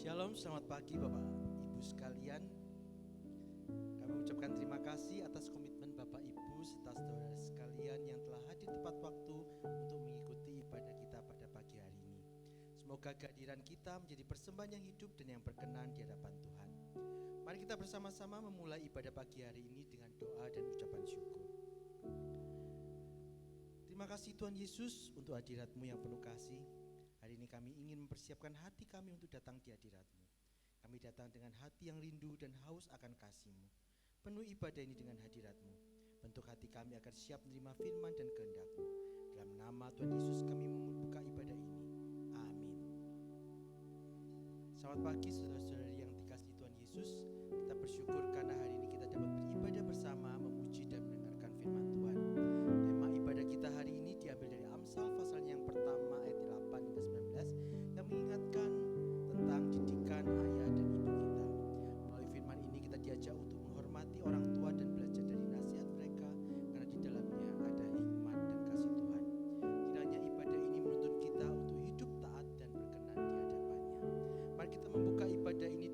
Shalom, selamat pagi Bapak Ibu sekalian. Kami mengucapkan terima kasih atas komitmen Bapak Ibu serta saudara sekalian yang telah hadir tepat waktu untuk mengikuti ibadah kita pada pagi hari ini. Semoga kehadiran kita menjadi persembahan yang hidup dan yang berkenan di hadapan Tuhan. Mari kita bersama-sama memulai ibadah pagi hari ini dengan doa dan ucapan syukur. Terima kasih Tuhan Yesus untuk hadirat-Mu yang penuh kasih. Hari ini kami ingin mempersiapkan hati kami untuk datang di hadirat-Mu. Kami datang dengan hati yang rindu dan haus akan kasih-Mu. Penuh ibadah ini dengan hadirat-Mu. Bentuk hati kami agar siap menerima firman dan kehendak-Mu. Dalam nama Tuhan Yesus kami membuka ibadah ini. Amin. Selamat pagi saudara-saudari yang dikasihi Tuhan Yesus. Kita bersyukur karena hari ini kita dapat beribadah bersama, memuji dan mendengarkan firman Tuhan. Tema ibadah kita hari ini diambil dari Amsal pasalnya yang pertama ayat 8 hingga 19 yang mengingatkan tentang didikan ayah dan ibu kita. Melalui firman ini kita diajak untuk menghormati orang tua dan belajar dari nasihat mereka, karena di dalamnya ada hikmat dan kasih Tuhan. Kiranya ibadah ini menuntun kita untuk hidup taat dan berkenan di hadapannya. Mari kita membuka ibadah ini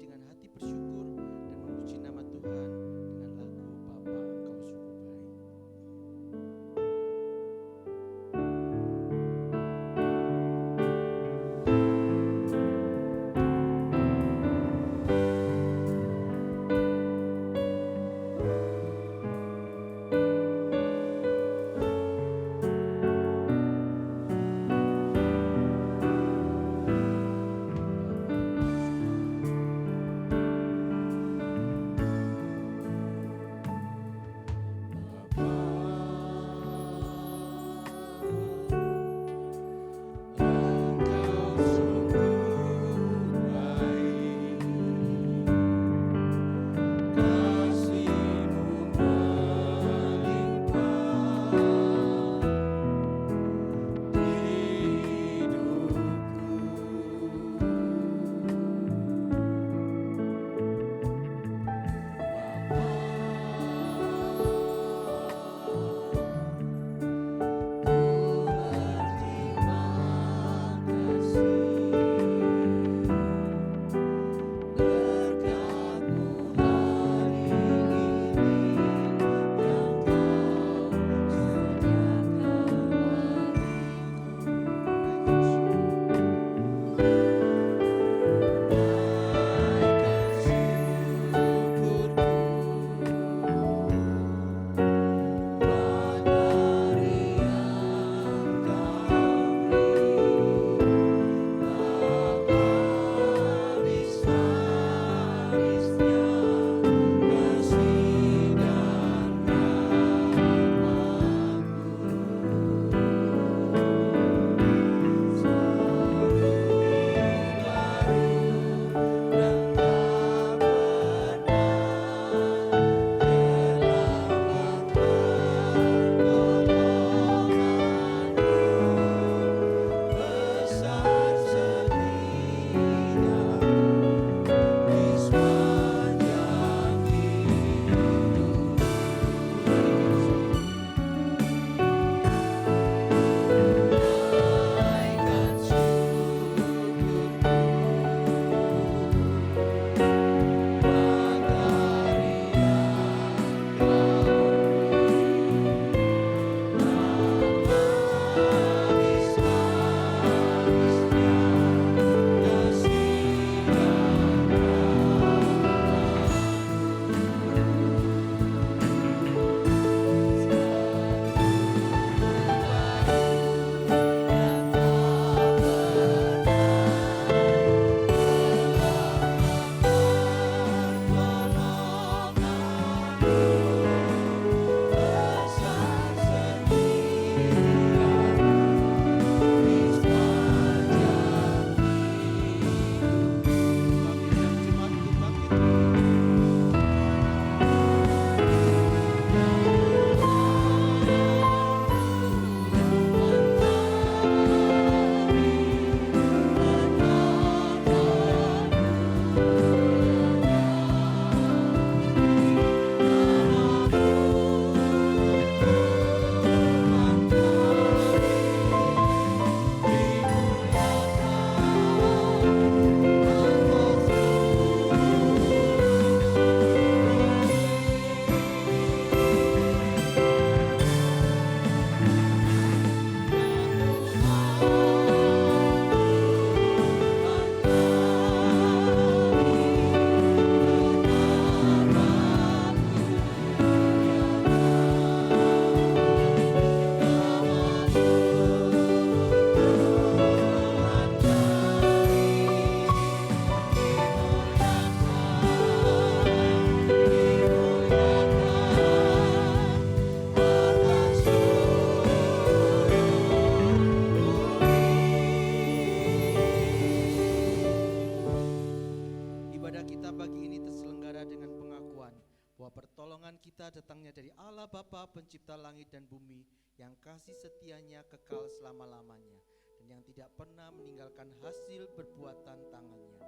terselenggara dengan pengakuan bahwa pertolongan kita datangnya dari Allah Bapa pencipta langit dan bumi, yang kasih setianya kekal selama-lamanya dan yang tidak pernah meninggalkan hasil perbuatan tangannya.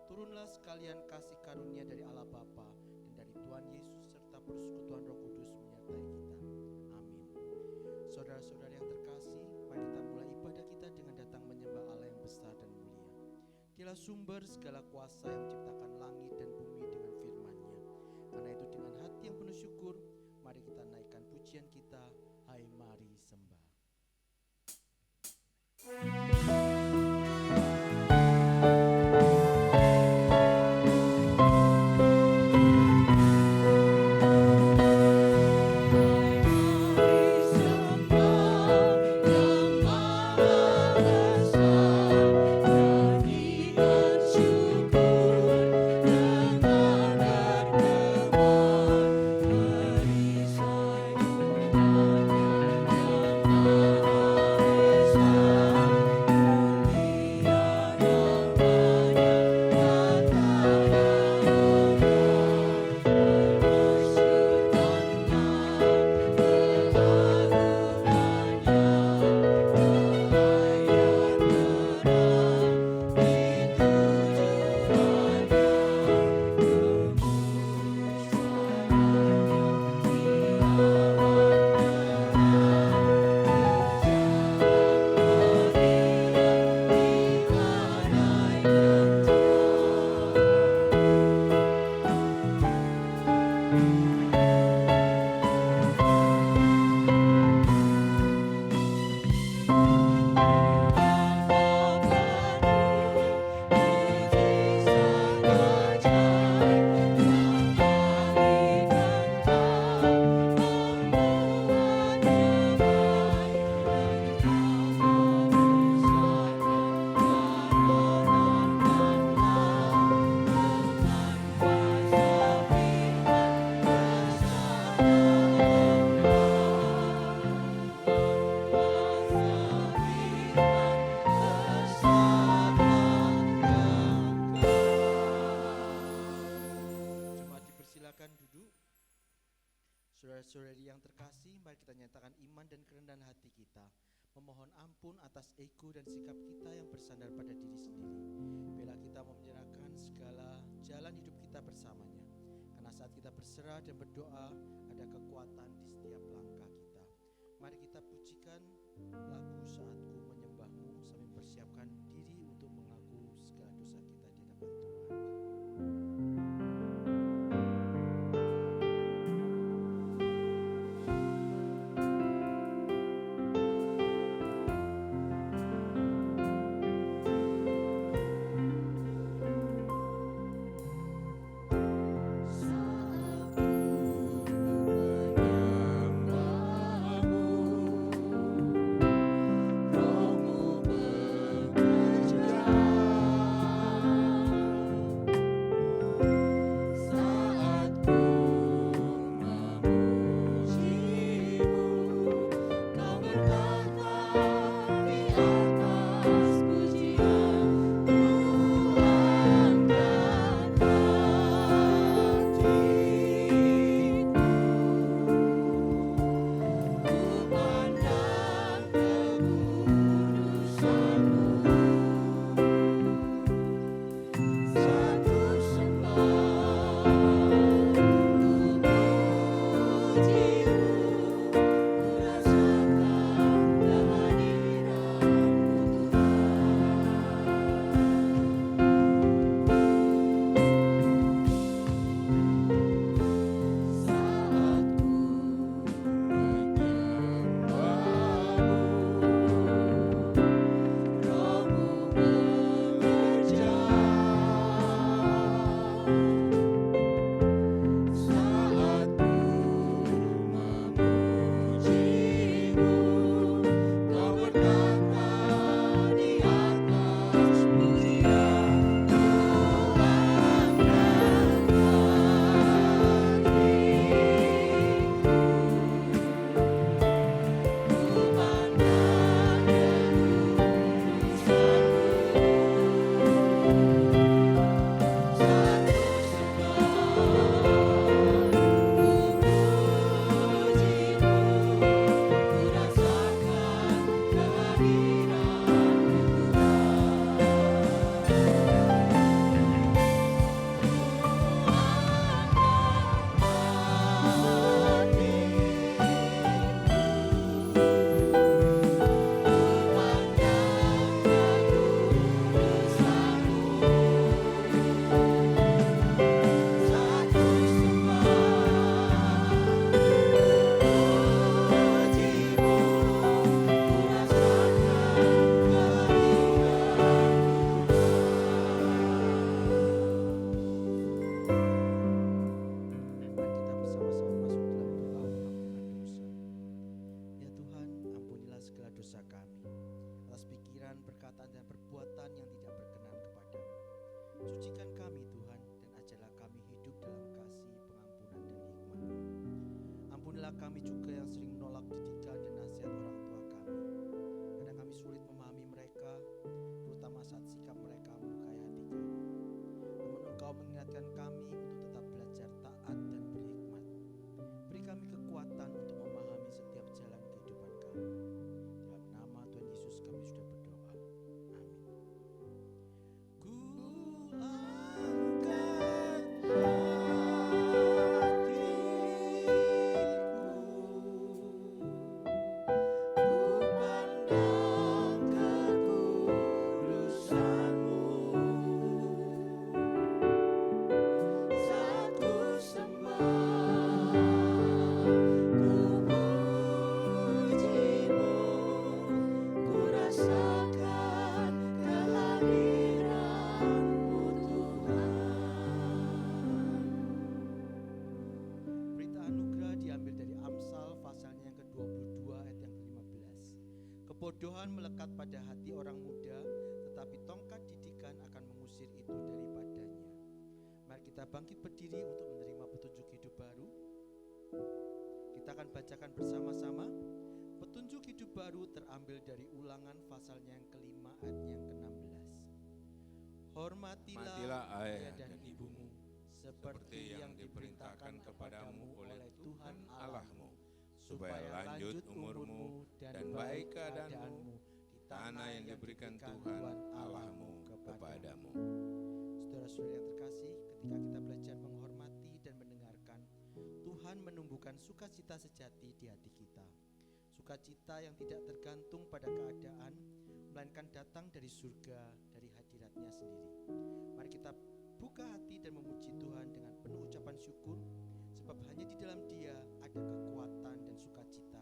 Turunlah sekalian kasih karunia dari Allah Bapa dan dari Tuhan Yesus serta persekutuan Roh Kudus menyertai kita. Amin. Saudara-saudara yang terkasih, mari kita mulai ibadah kita dengan datang menyembah Allah yang besar dan mulia. Dialah sumber segala kuasa yang menciptakan langit dan bumi dengan firman-Nya. Karena itu dengan hati yang penuh syukur, mari kita naikkan pujian kita, hai mari sembah. Saudara-saudari yang terkasih, mari kita nyatakan iman dan kerendahan hati kita, memohon ampun atas ego dan sikap kita yang bersandar pada diri sendiri. Bila kita mau menyerahkan segala jalan hidup kita bersamanya, karena saat kita berserah dan berdoa, ada kekuatan di setiap langkah kita. Mari kita pujikan lagu Saatku Menyembahmu sambil persiapkan diri untuk mengaku segala dosa kita di hadapan Tuhan. Rohmu bekerja kami juga yang sering menolak didikan dan nasihat orang tua kami. Kadang kami sulit memahami mereka, terutama saat sikap mereka melukai hati kami. Namun Engkau mengingatkan kami untuk tetap belajar taat dan berhikmat. Beri kami kekuatan untuk memahami setiap jalan kehidupan kami. Dalam nama Tuhan Yesus kami sudah berdoa. Amin. Ku Kebodohan melekat pada hati orang muda, tetapi tongkat didikan akan mengusir itu daripadanya. Mari kita bangkit berdiri untuk menerima petunjuk hidup baru. Kita akan bacakan bersama-sama. Petunjuk hidup baru terambil dari Ulangan pasalnya yang kelima ayat yang ke-16. Hormatilah ayah dan ibumu, seperti yang diperintahkan kepadamu oleh Tuhan Allahmu, supaya lanjut umurmu dan baik keadaanmu di tanah yang diberikan Tuhan Allahmu kepadamu. Saudara-saudara yang terkasih, ketika kita belajar menghormati dan mendengarkan, Tuhan menumbuhkan sukacita sejati di hati kita. Sukacita yang tidak tergantung pada keadaan, melainkan datang dari surga, dari hadiratnya sendiri. Mari kita buka hati dan memuji Tuhan dengan penuh ucapan syukur, sebab hanya di dalam Dia ada kekuatan dan sukacita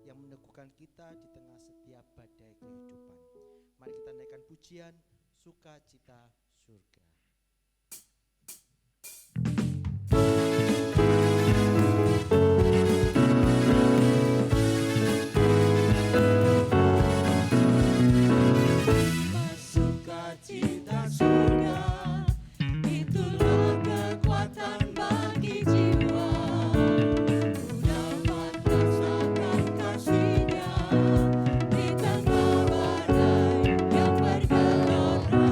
yang meneguhkan kita di tengah setiap badai kehidupan. Mari kita naikkan pujian sukacita surga. Sukacita surga, itulah kekuatan bagi jiwa. Dapat rasakan kasih-Nya di tengah badai yang bergelora.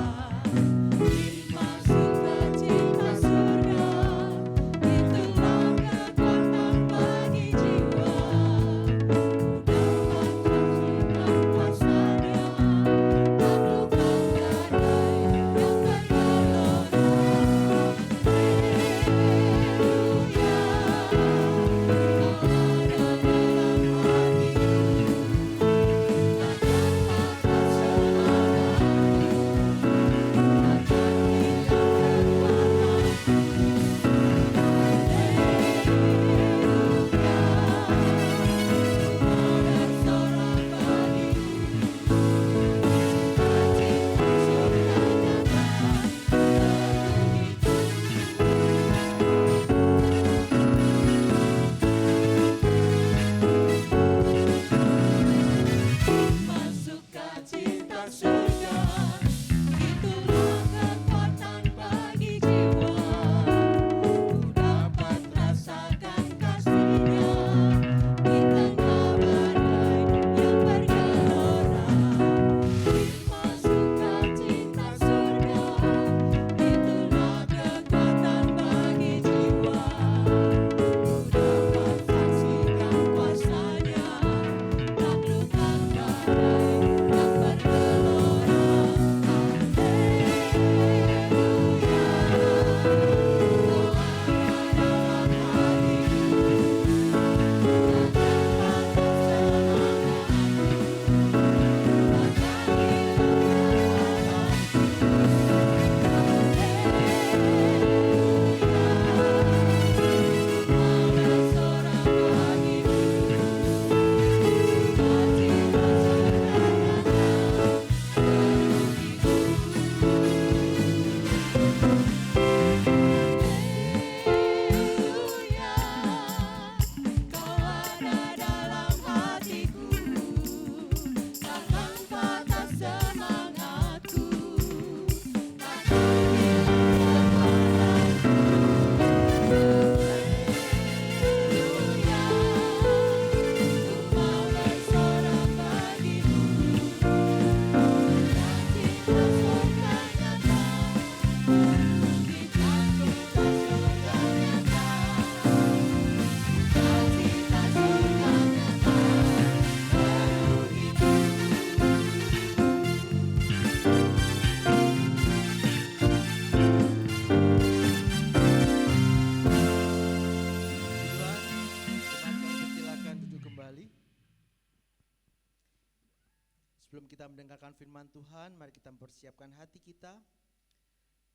Sebelum kita mendengarkan firman Tuhan, mari kita mempersiapkan hati kita.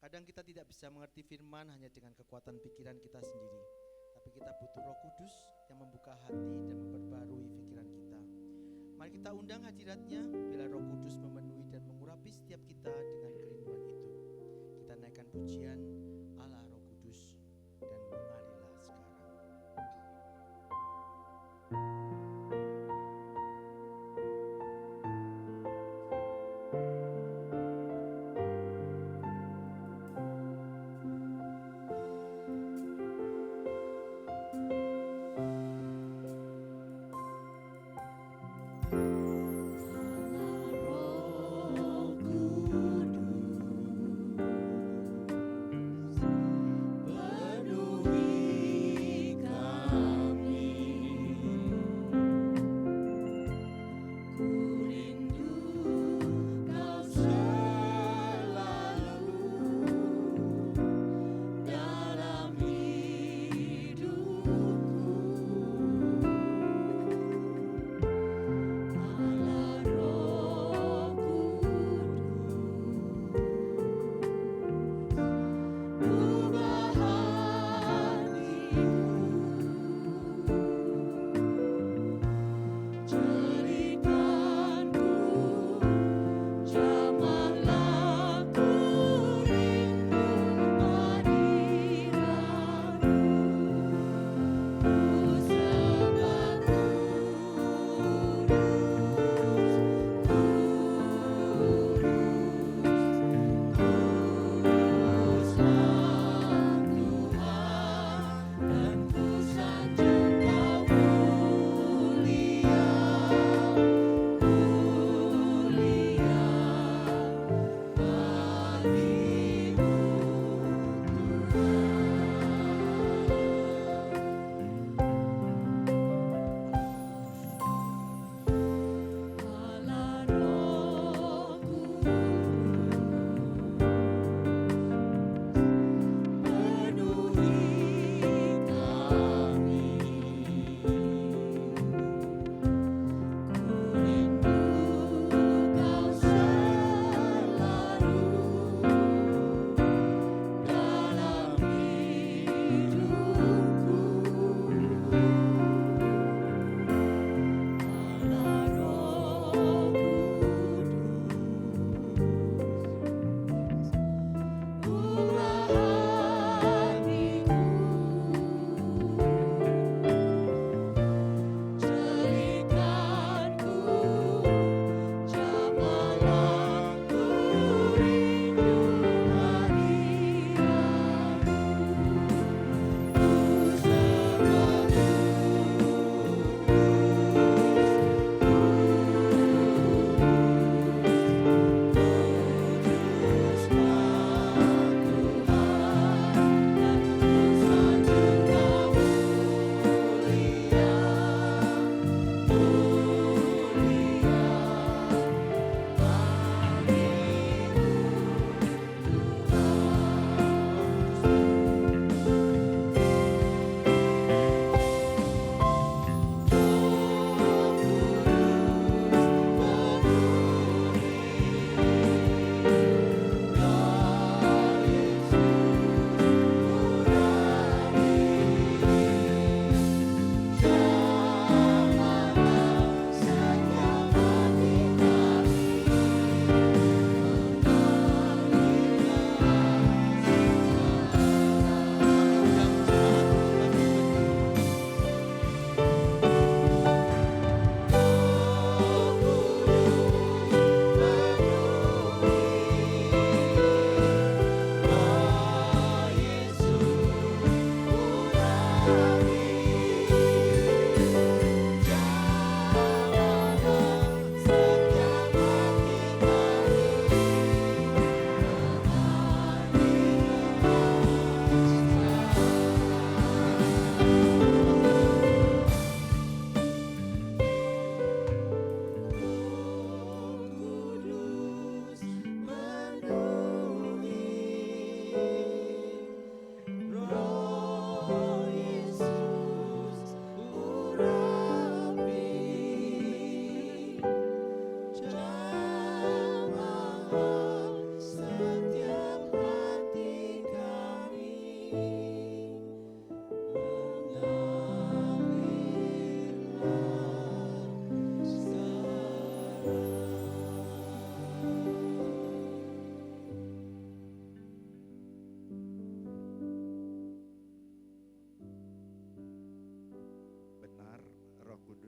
Kadang kita tidak bisa mengerti firman hanya dengan kekuatan pikiran kita sendiri, tapi kita butuh Roh Kudus yang membuka hati dan memperbarui pikiran kita. Mari kita undang hadirat-Nya, bila Roh Kudus memenuhi dan mengurapi setiap kita dengan kerinduan itu. Kita naikkan pujian Allah Roh Kudus dan mengarilah sekarang. Roh Kudus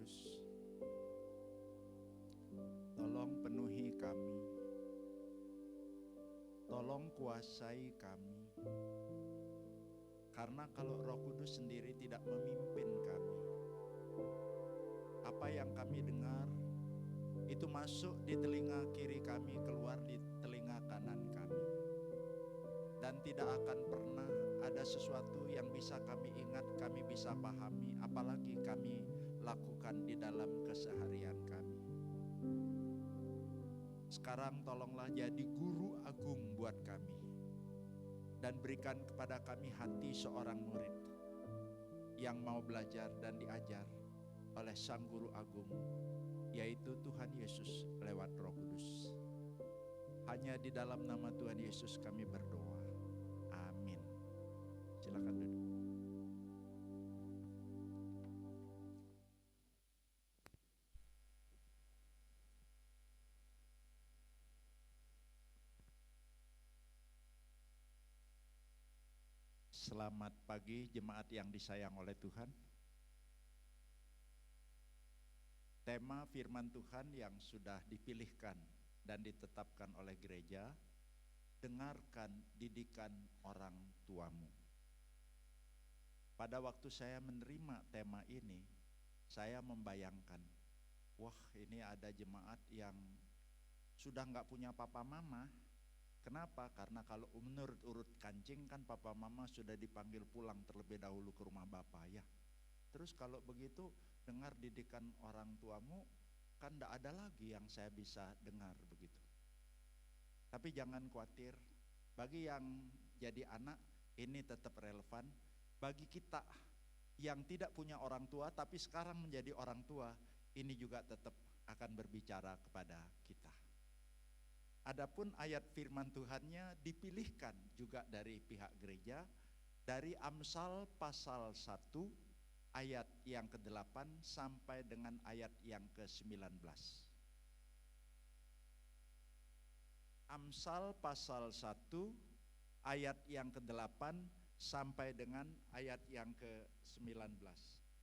Kudus, tolong penuhi kami, tolong kuasai kami. Karena kalau Roh Kudus sendiri tidak memimpin kami, apa yang kami dengar itu masuk di telinga kiri kami, keluar di telinga kanan kami. Dan tidak akan pernah ada sesuatu yang bisa kami ingat, kami bisa pahami, apalagi kami lakukan di dalam keseharian kami. Sekarang tolonglah jadi guru agung buat kami, dan berikan kepada kami hati seorang murid yang mau belajar dan diajar oleh Sang Guru Agung, yaitu Tuhan Yesus lewat Roh Kudus. Hanya di dalam nama Tuhan Yesus kami berdoa. Amin. Silakan duduk. Selamat pagi jemaat yang disayang oleh Tuhan. Tema firman Tuhan yang sudah dipilihkan dan ditetapkan oleh gereja, dengarkan didikan orang tuamu. Pada waktu saya menerima tema ini, saya membayangkan, wah ini ada jemaat yang sudah nggak punya papa mama. Kenapa? Karena kalau menurut urut kancing kan papa mama sudah dipanggil pulang terlebih dahulu ke rumah bapak ya. Terus kalau begitu dengar didikan orang tuamu, kan tidak ada lagi yang saya bisa dengar begitu. Tapi jangan khawatir, bagi yang jadi anak ini tetap relevan. Bagi kita yang tidak punya orang tua tapi sekarang menjadi orang tua, ini juga tetap akan berbicara kepada kita. Adapun ayat firman Tuhannya dipilihkan juga dari pihak gereja, dari Amsal pasal 1 ayat yang ke-8 sampai dengan ayat yang ke-19. Amsal pasal 1 ayat yang ke-8 sampai dengan ayat yang ke-19.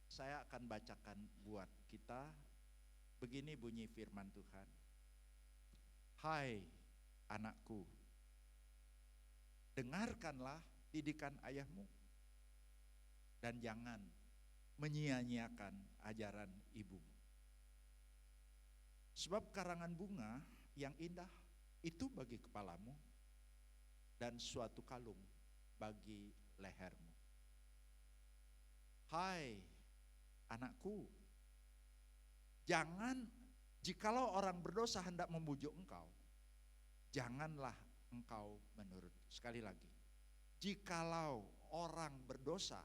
Saya akan bacakan buat kita. Begini bunyi firman Tuhan. Hai anakku, dengarkanlah didikan ayahmu dan jangan menyia-nyiakan ajaran ibumu. Sebab karangan bunga yang indah itu bagi kepalamu dan suatu kalung bagi lehermu. Hai anakku, jangan, jikalau orang berdosa hendak membujuk engkau, janganlah engkau menurut. Sekali lagi, jikalau orang berdosa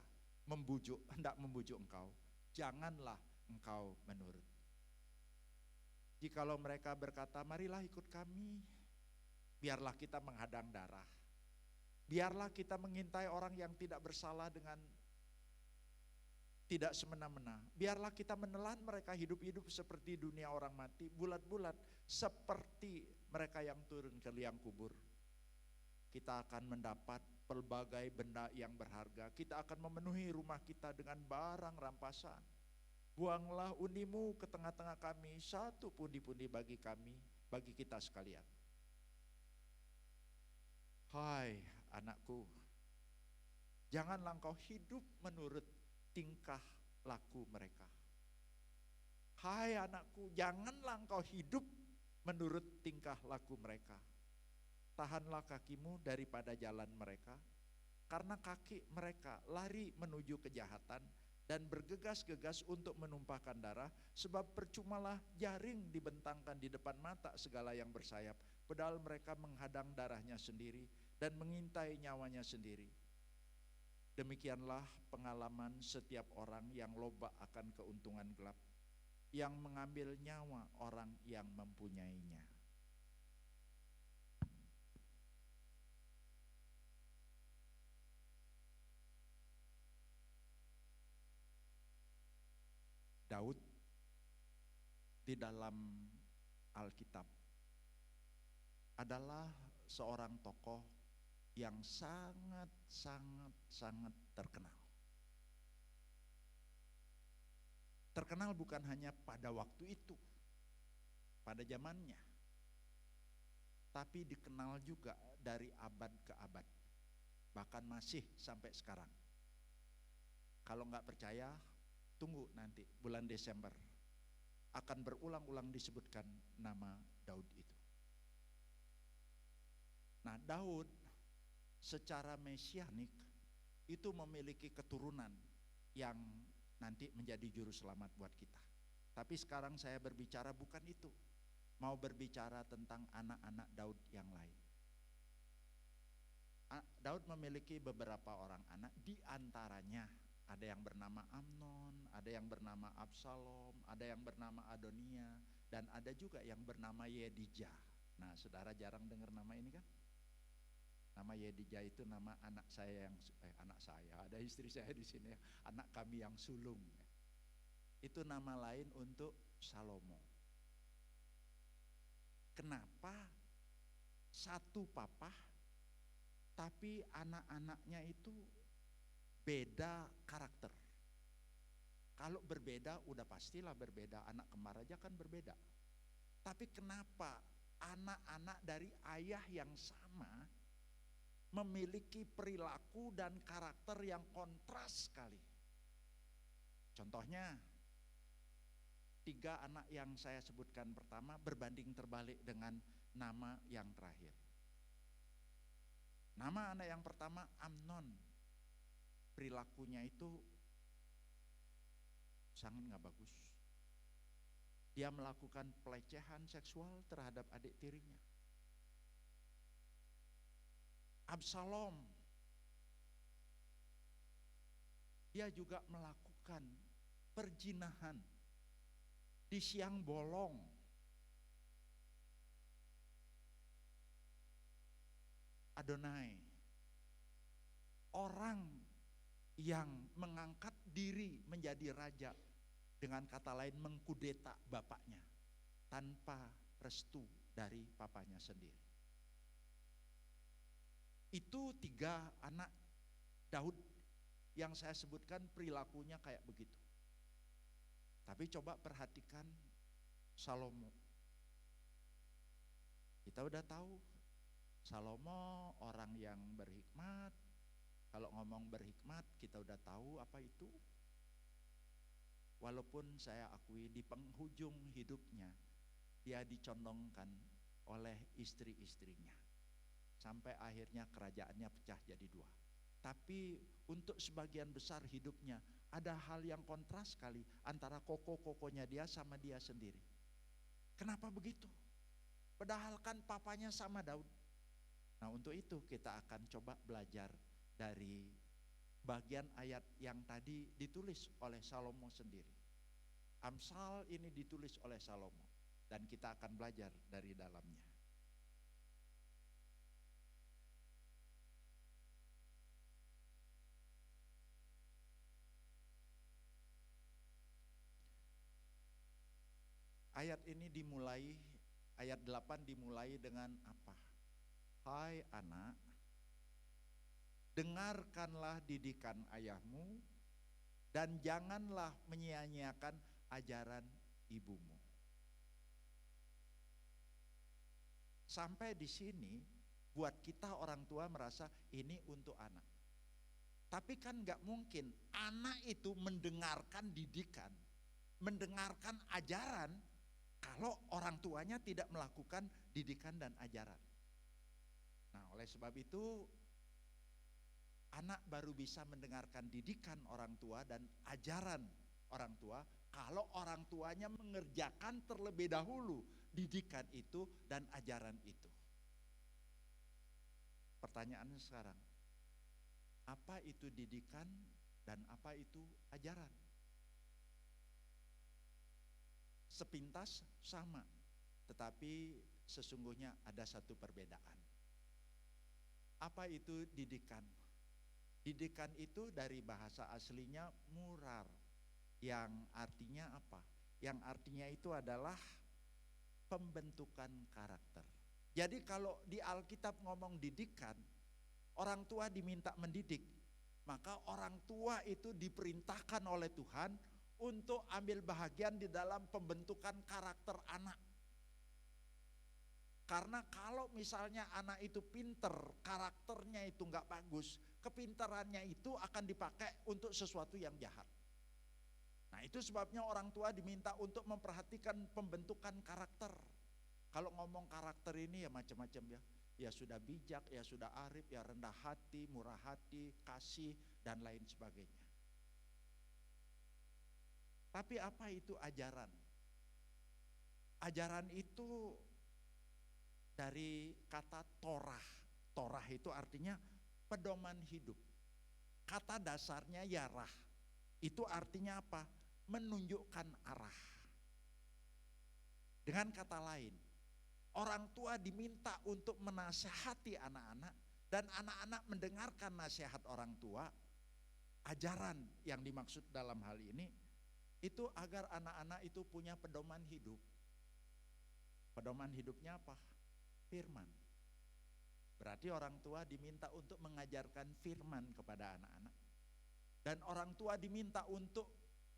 hendak membujuk engkau, janganlah engkau menurut. Jikalau mereka berkata, marilah ikut kami, biarlah kita menghadang darah, biarlah kita mengintai orang yang tidak bersalah dengan tidak semena-mena. Biarlah kita menelan mereka hidup-hidup seperti dunia orang mati, bulat-bulat seperti mereka yang turun ke liang kubur. Kita akan mendapat pelbagai benda yang berharga. Kita akan memenuhi rumah kita dengan barang rampasan. Buanglah undimu ke tengah-tengah kami, satu pundi-pundi bagi kami, bagi kita sekalian. Hai anakku, janganlah engkau hidup menurut tingkah laku mereka. Hai anakku, janganlah engkau hidup menurut tingkah laku mereka. Tahanlah kakimu daripada jalan mereka, karena kaki mereka lari menuju kejahatan dan bergegas-gegas untuk menumpahkan darah. Sebab percumalah jaring dibentangkan di depan mata segala yang bersayap, padahal mereka menghadang darahnya sendiri dan mengintai nyawanya sendiri. Demikianlah pengalaman setiap orang yang loba akan keuntungan gelap, yang mengambil nyawa orang yang mempunyainya. Daud di dalam Alkitab adalah seorang tokoh yang sangat terkenal. Terkenal bukan hanya pada waktu itu, pada zamannya, tapi dikenal juga dari abad ke abad, bahkan masih sampai sekarang. Kalau nggak percaya, tunggu nanti bulan Desember akan berulang-ulang disebutkan nama Daud itu. Nah, Daud secara mesianik itu memiliki keturunan yang nanti menjadi juru selamat buat kita. Tapi sekarang saya berbicara bukan itu. Mau berbicara tentang anak-anak Daud yang lain. Daud memiliki beberapa orang anak, di antaranya ada yang bernama Amnon, ada yang bernama Absalom, ada yang bernama Adonia, dan ada juga yang bernama Yedijah. Nah, saudara jarang dengar nama ini kan? Nama Yedijah itu nama anak saya yang anak saya, ada istri saya di sini, anak kami yang sulung. Itu nama lain untuk Salomo. Kenapa satu papa tapi anak-anaknya itu beda karakter? Kalau berbeda udah pastilah berbeda, anak kembar aja kan berbeda. Tapi kenapa anak-anak dari ayah yang sama memiliki perilaku dan karakter yang kontras sekali? Contohnya, 3 anak yang saya sebutkan pertama berbanding terbalik dengan nama yang terakhir. Nama anak yang pertama Amnon, perilakunya itu sangat gak bagus. Dia melakukan pelecehan seksual terhadap adik tirinya. Absalom, dia juga melakukan perzinahan di siang bolong. Adonai, orang yang mengangkat diri menjadi raja, dengan kata lain mengkudeta bapaknya tanpa restu dari papanya sendiri. Itu 3 anak Daud yang saya sebutkan perilakunya kayak begitu. Tapi coba perhatikan Salomo. Kita udah tahu Salomo orang yang berhikmat. Kalau ngomong berhikmat kita udah tahu apa itu. Walaupun saya akui di penghujung hidupnya dia dicondongkan oleh istri-istrinya. Sampai akhirnya kerajaannya pecah jadi 2. Tapi untuk sebagian besar hidupnya ada hal yang kontras sekali antara koko-kokonya dia sama dia sendiri. Kenapa begitu? Padahal kan papanya sama Daud. Nah, untuk itu kita akan coba belajar dari bagian ayat yang tadi ditulis oleh Salomo sendiri. Amsal ini ditulis oleh Salomo dan kita akan belajar dari dalamnya. Ayat ini dimulai, ayat 8 dimulai dengan apa? Hai anak, dengarkanlah didikan ayahmu dan janganlah menyia-nyiakan ajaran ibumu. Sampai di sini buat kita orang tua merasa ini untuk anak. Tapi kan gak mungkin anak itu mendengarkan didikan, mendengarkan ajaran kalau orang tuanya tidak melakukan didikan dan ajaran. Nah, oleh sebab itu anak baru bisa mendengarkan didikan orang tua dan ajaran orang tua kalau orang tuanya mengerjakan terlebih dahulu didikan itu dan ajaran itu. Pertanyaannya sekarang, apa itu didikan dan apa itu ajaran? Sepintas sama, tetapi sesungguhnya ada satu perbedaan. Apa itu didikan? Didikan itu dari bahasa aslinya murar, yang artinya apa? Yang artinya itu adalah pembentukan karakter. Jadi kalau di Alkitab ngomong didikan, orang tua diminta mendidik, maka orang tua itu diperintahkan oleh Tuhan untuk ambil bahagian di dalam pembentukan karakter anak. Karena kalau misalnya anak itu pinter, karakternya itu nggak bagus, kepintarannya itu akan dipakai untuk sesuatu yang jahat. Nah, itu sebabnya orang tua diminta untuk memperhatikan pembentukan karakter. Kalau ngomong karakter ini ya macam-macam ya. Ya sudah bijak, ya sudah arif, ya rendah hati, murah hati, kasih, dan lain sebagainya. Tapi apa itu ajaran? Ajaran itu dari kata Torah. Torah itu artinya pedoman hidup. Kata dasarnya yarah. Itu artinya apa? Menunjukkan arah. Dengan kata lain, orang tua diminta untuk menasihati anak-anak, dan anak-anak mendengarkan nasihat orang tua. Ajaran yang dimaksud dalam hal ini itu agar anak-anak itu punya pedoman hidup. Pedoman hidupnya apa? Firman. Berarti orang tua diminta untuk mengajarkan firman kepada anak-anak. Dan orang tua diminta untuk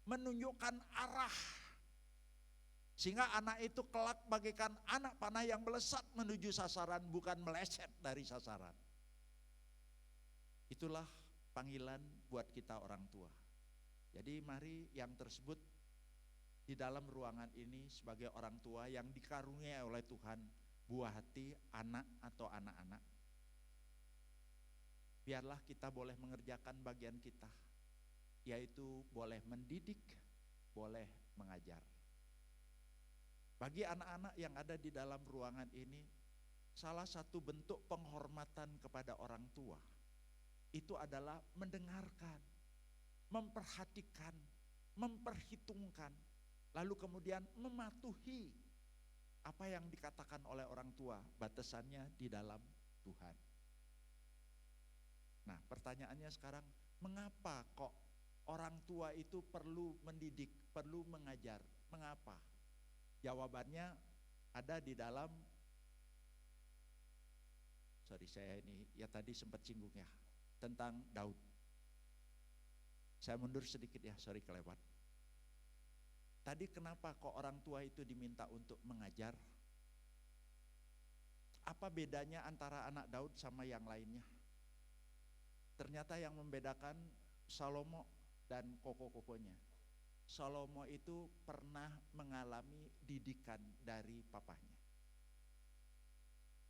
menunjukkan arah. Sehingga anak itu kelak bagaikan anak panah yang melesat menuju sasaran, bukan meleset dari sasaran. Itulah panggilan buat kita orang tua. Jadi mari yang tersebut di dalam ruangan ini sebagai orang tua yang dikaruniai oleh Tuhan buah hati anak atau anak-anak, biarlah kita boleh mengerjakan bagian kita, yaitu boleh mendidik, boleh mengajar. Bagi anak-anak yang ada di dalam ruangan ini, salah satu bentuk penghormatan kepada orang tua itu adalah mendengarkan, memperhatikan, memperhitungkan, lalu kemudian mematuhi apa yang dikatakan oleh orang tua, batasannya di dalam Tuhan. Nah, pertanyaannya sekarang, mengapa kok orang tua itu perlu mendidik, perlu mengajar? Mengapa? Jawabannya ada di dalam, saya ini ya tadi sempat singgung ya, tentang Daud. Saya mundur sedikit ya, kelewat. Tadi kenapa kok orang tua itu diminta untuk mengajar? Apa bedanya antara anak Daud sama yang lainnya? Ternyata yang membedakan Salomo dan koko-kokonya. Salomo itu pernah mengalami didikan dari papahnya.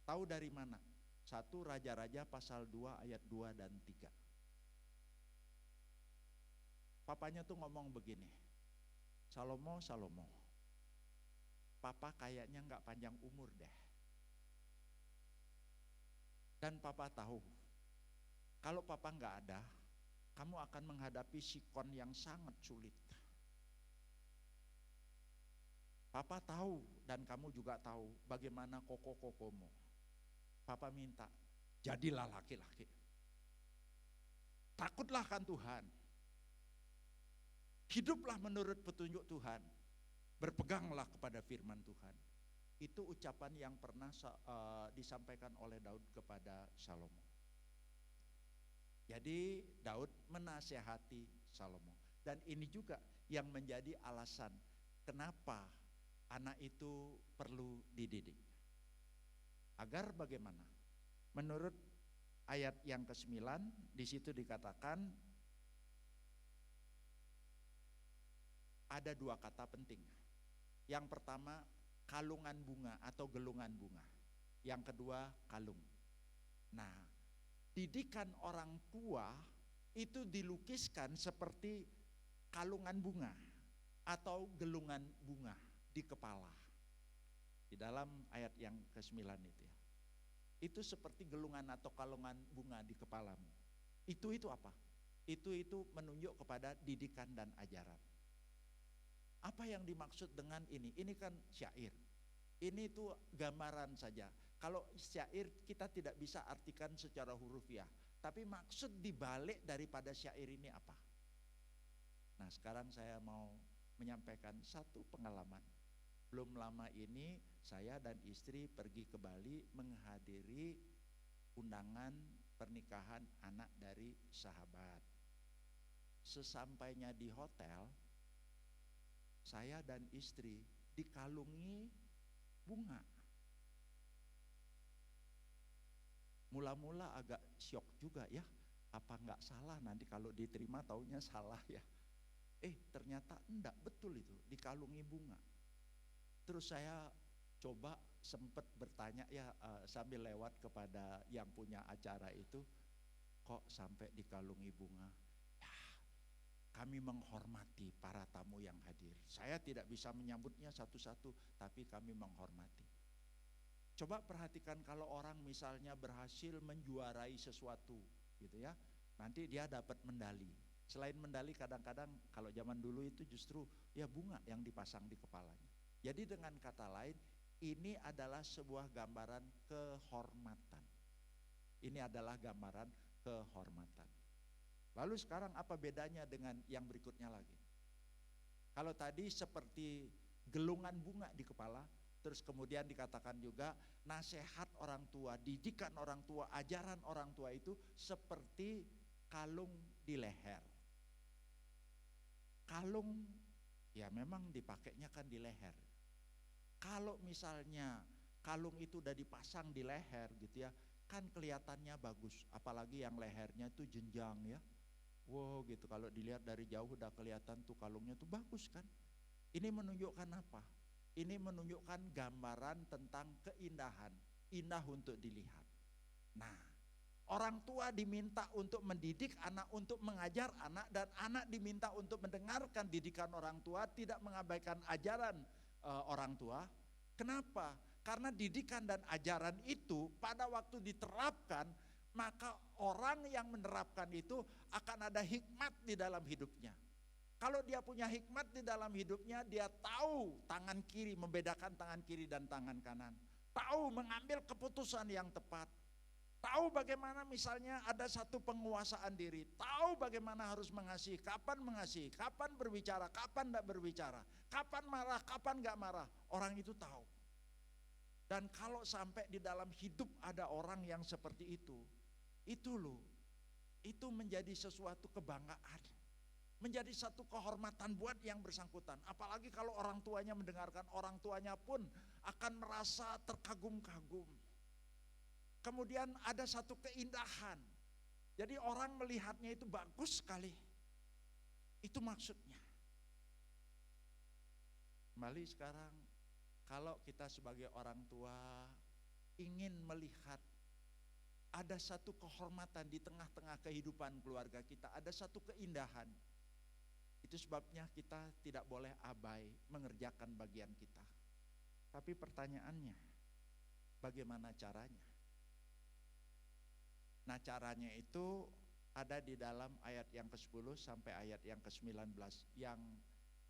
Tahu dari mana? 1 Raja-Raja pasal 2 ayat 2 dan 3. Papanya tuh ngomong begini, Salomo, Salomo, papa kayaknya gak panjang umur deh. Dan papa tahu, kalau papa gak ada, kamu akan menghadapi sikon yang sangat sulit. Papa tahu dan kamu juga tahu bagaimana koko-kokomu. Papa minta, jadilah laki-laki. Takutlah akan Tuhan. Hiduplah menurut petunjuk Tuhan. Berpeganglah kepada firman Tuhan. Itu ucapan yang pernah disampaikan oleh Daud kepada Salomo. Jadi Daud menasihati Salomo. Dan ini juga yang menjadi alasan kenapa anak itu perlu dididik. Agar bagaimana? Menurut ayat yang ke-9 di situ dikatakan ada 2 kata penting. Yang pertama kalungan bunga atau gelungan bunga. Yang kedua kalung. Nah, didikan orang tua itu dilukiskan seperti kalungan bunga atau gelungan bunga di kepala. Di dalam ayat yang ke-9 itu ya. Itu seperti gelungan atau kalungan bunga di kepalamu. Itu apa? Itu menunjuk kepada didikan dan ajaran. Apa yang dimaksud dengan ini? Ini kan syair. Ini tuh gambaran saja. Kalau syair kita tidak bisa artikan secara hurufiah. Tapi maksud dibalik daripada syair ini apa? Nah, sekarang saya mau menyampaikan satu pengalaman. Belum lama ini saya dan istri pergi ke Bali menghadiri undangan pernikahan anak dari sahabat. Sesampainya di hotel, saya dan istri dikalungi bunga. Mula-mula agak syok juga ya, apa nggak salah nanti kalau diterima taunya salah ya. Ternyata enggak, betul itu, dikalungi bunga. Terus saya coba sempat bertanya ya, sambil lewat kepada yang punya acara itu, kok sampai dikalungi bunga? Ya, kami menghormati para tamu yang hadir. Saya tidak bisa menyambutnya satu-satu, tapi kami menghormati. Coba perhatikan kalau orang misalnya berhasil menjuarai sesuatu gitu ya, nanti dia dapat medali. Selain medali kadang-kadang kalau zaman dulu itu justru ya bunga yang dipasang di kepalanya. Jadi dengan kata lain, ini adalah sebuah gambaran kehormatan. Ini adalah gambaran kehormatan. Lalu sekarang apa bedanya dengan yang berikutnya lagi? Kalau tadi seperti gelungan bunga di kepala, terus kemudian dikatakan juga nasihat orang tua, didikan orang tua, ajaran orang tua itu seperti kalung di leher. Kalung ya memang dipakainya kan di leher. Kalau misalnya kalung itu udah dipasang di leher gitu ya, kan kelihatannya bagus. Apalagi yang lehernya itu jenjang ya. Wow gitu, kalau dilihat dari jauh udah kelihatan tuh kalungnya tuh bagus kan. Ini menunjukkan apa? Ini menunjukkan gambaran tentang keindahan, indah untuk dilihat. Nah, orang tua diminta untuk mendidik anak, untuk mengajar anak, dan anak diminta untuk mendengarkan didikan orang tua, tidak mengabaikan ajaran orang tua. Kenapa? Karena didikan dan ajaran itu pada waktu diterapkan, maka orang yang menerapkan itu akan ada hikmat di dalam hidupnya. Kalau dia punya hikmat di dalam hidupnya, dia tahu tangan kiri, membedakan tangan kiri dan tangan kanan. Tahu mengambil keputusan yang tepat. Tahu bagaimana misalnya ada satu penguasaan diri. Tahu bagaimana harus mengasihi, kapan berbicara, kapan tidak berbicara. Kapan marah, kapan gak marah. Orang itu tahu. Dan kalau sampai di dalam hidup ada orang yang seperti itu loh, itu menjadi sesuatu kebanggaan, menjadi satu kehormatan buat yang bersangkutan. Apalagi kalau orang tuanya mendengarkan, orang tuanya pun akan merasa terkagum-kagum. Kemudian ada satu keindahan, jadi orang melihatnya itu bagus sekali. Itu maksudnya. Kembali sekarang, kalau kita sebagai orang tua ingin melihat ada satu kehormatan di tengah-tengah kehidupan keluarga kita, ada satu keindahan. Itu sebabnya kita tidak boleh abai mengerjakan bagian kita. Tapi pertanyaannya, bagaimana caranya? Nah, caranya itu ada di dalam ayat yang ke-10 sampai ayat yang ke-19 yang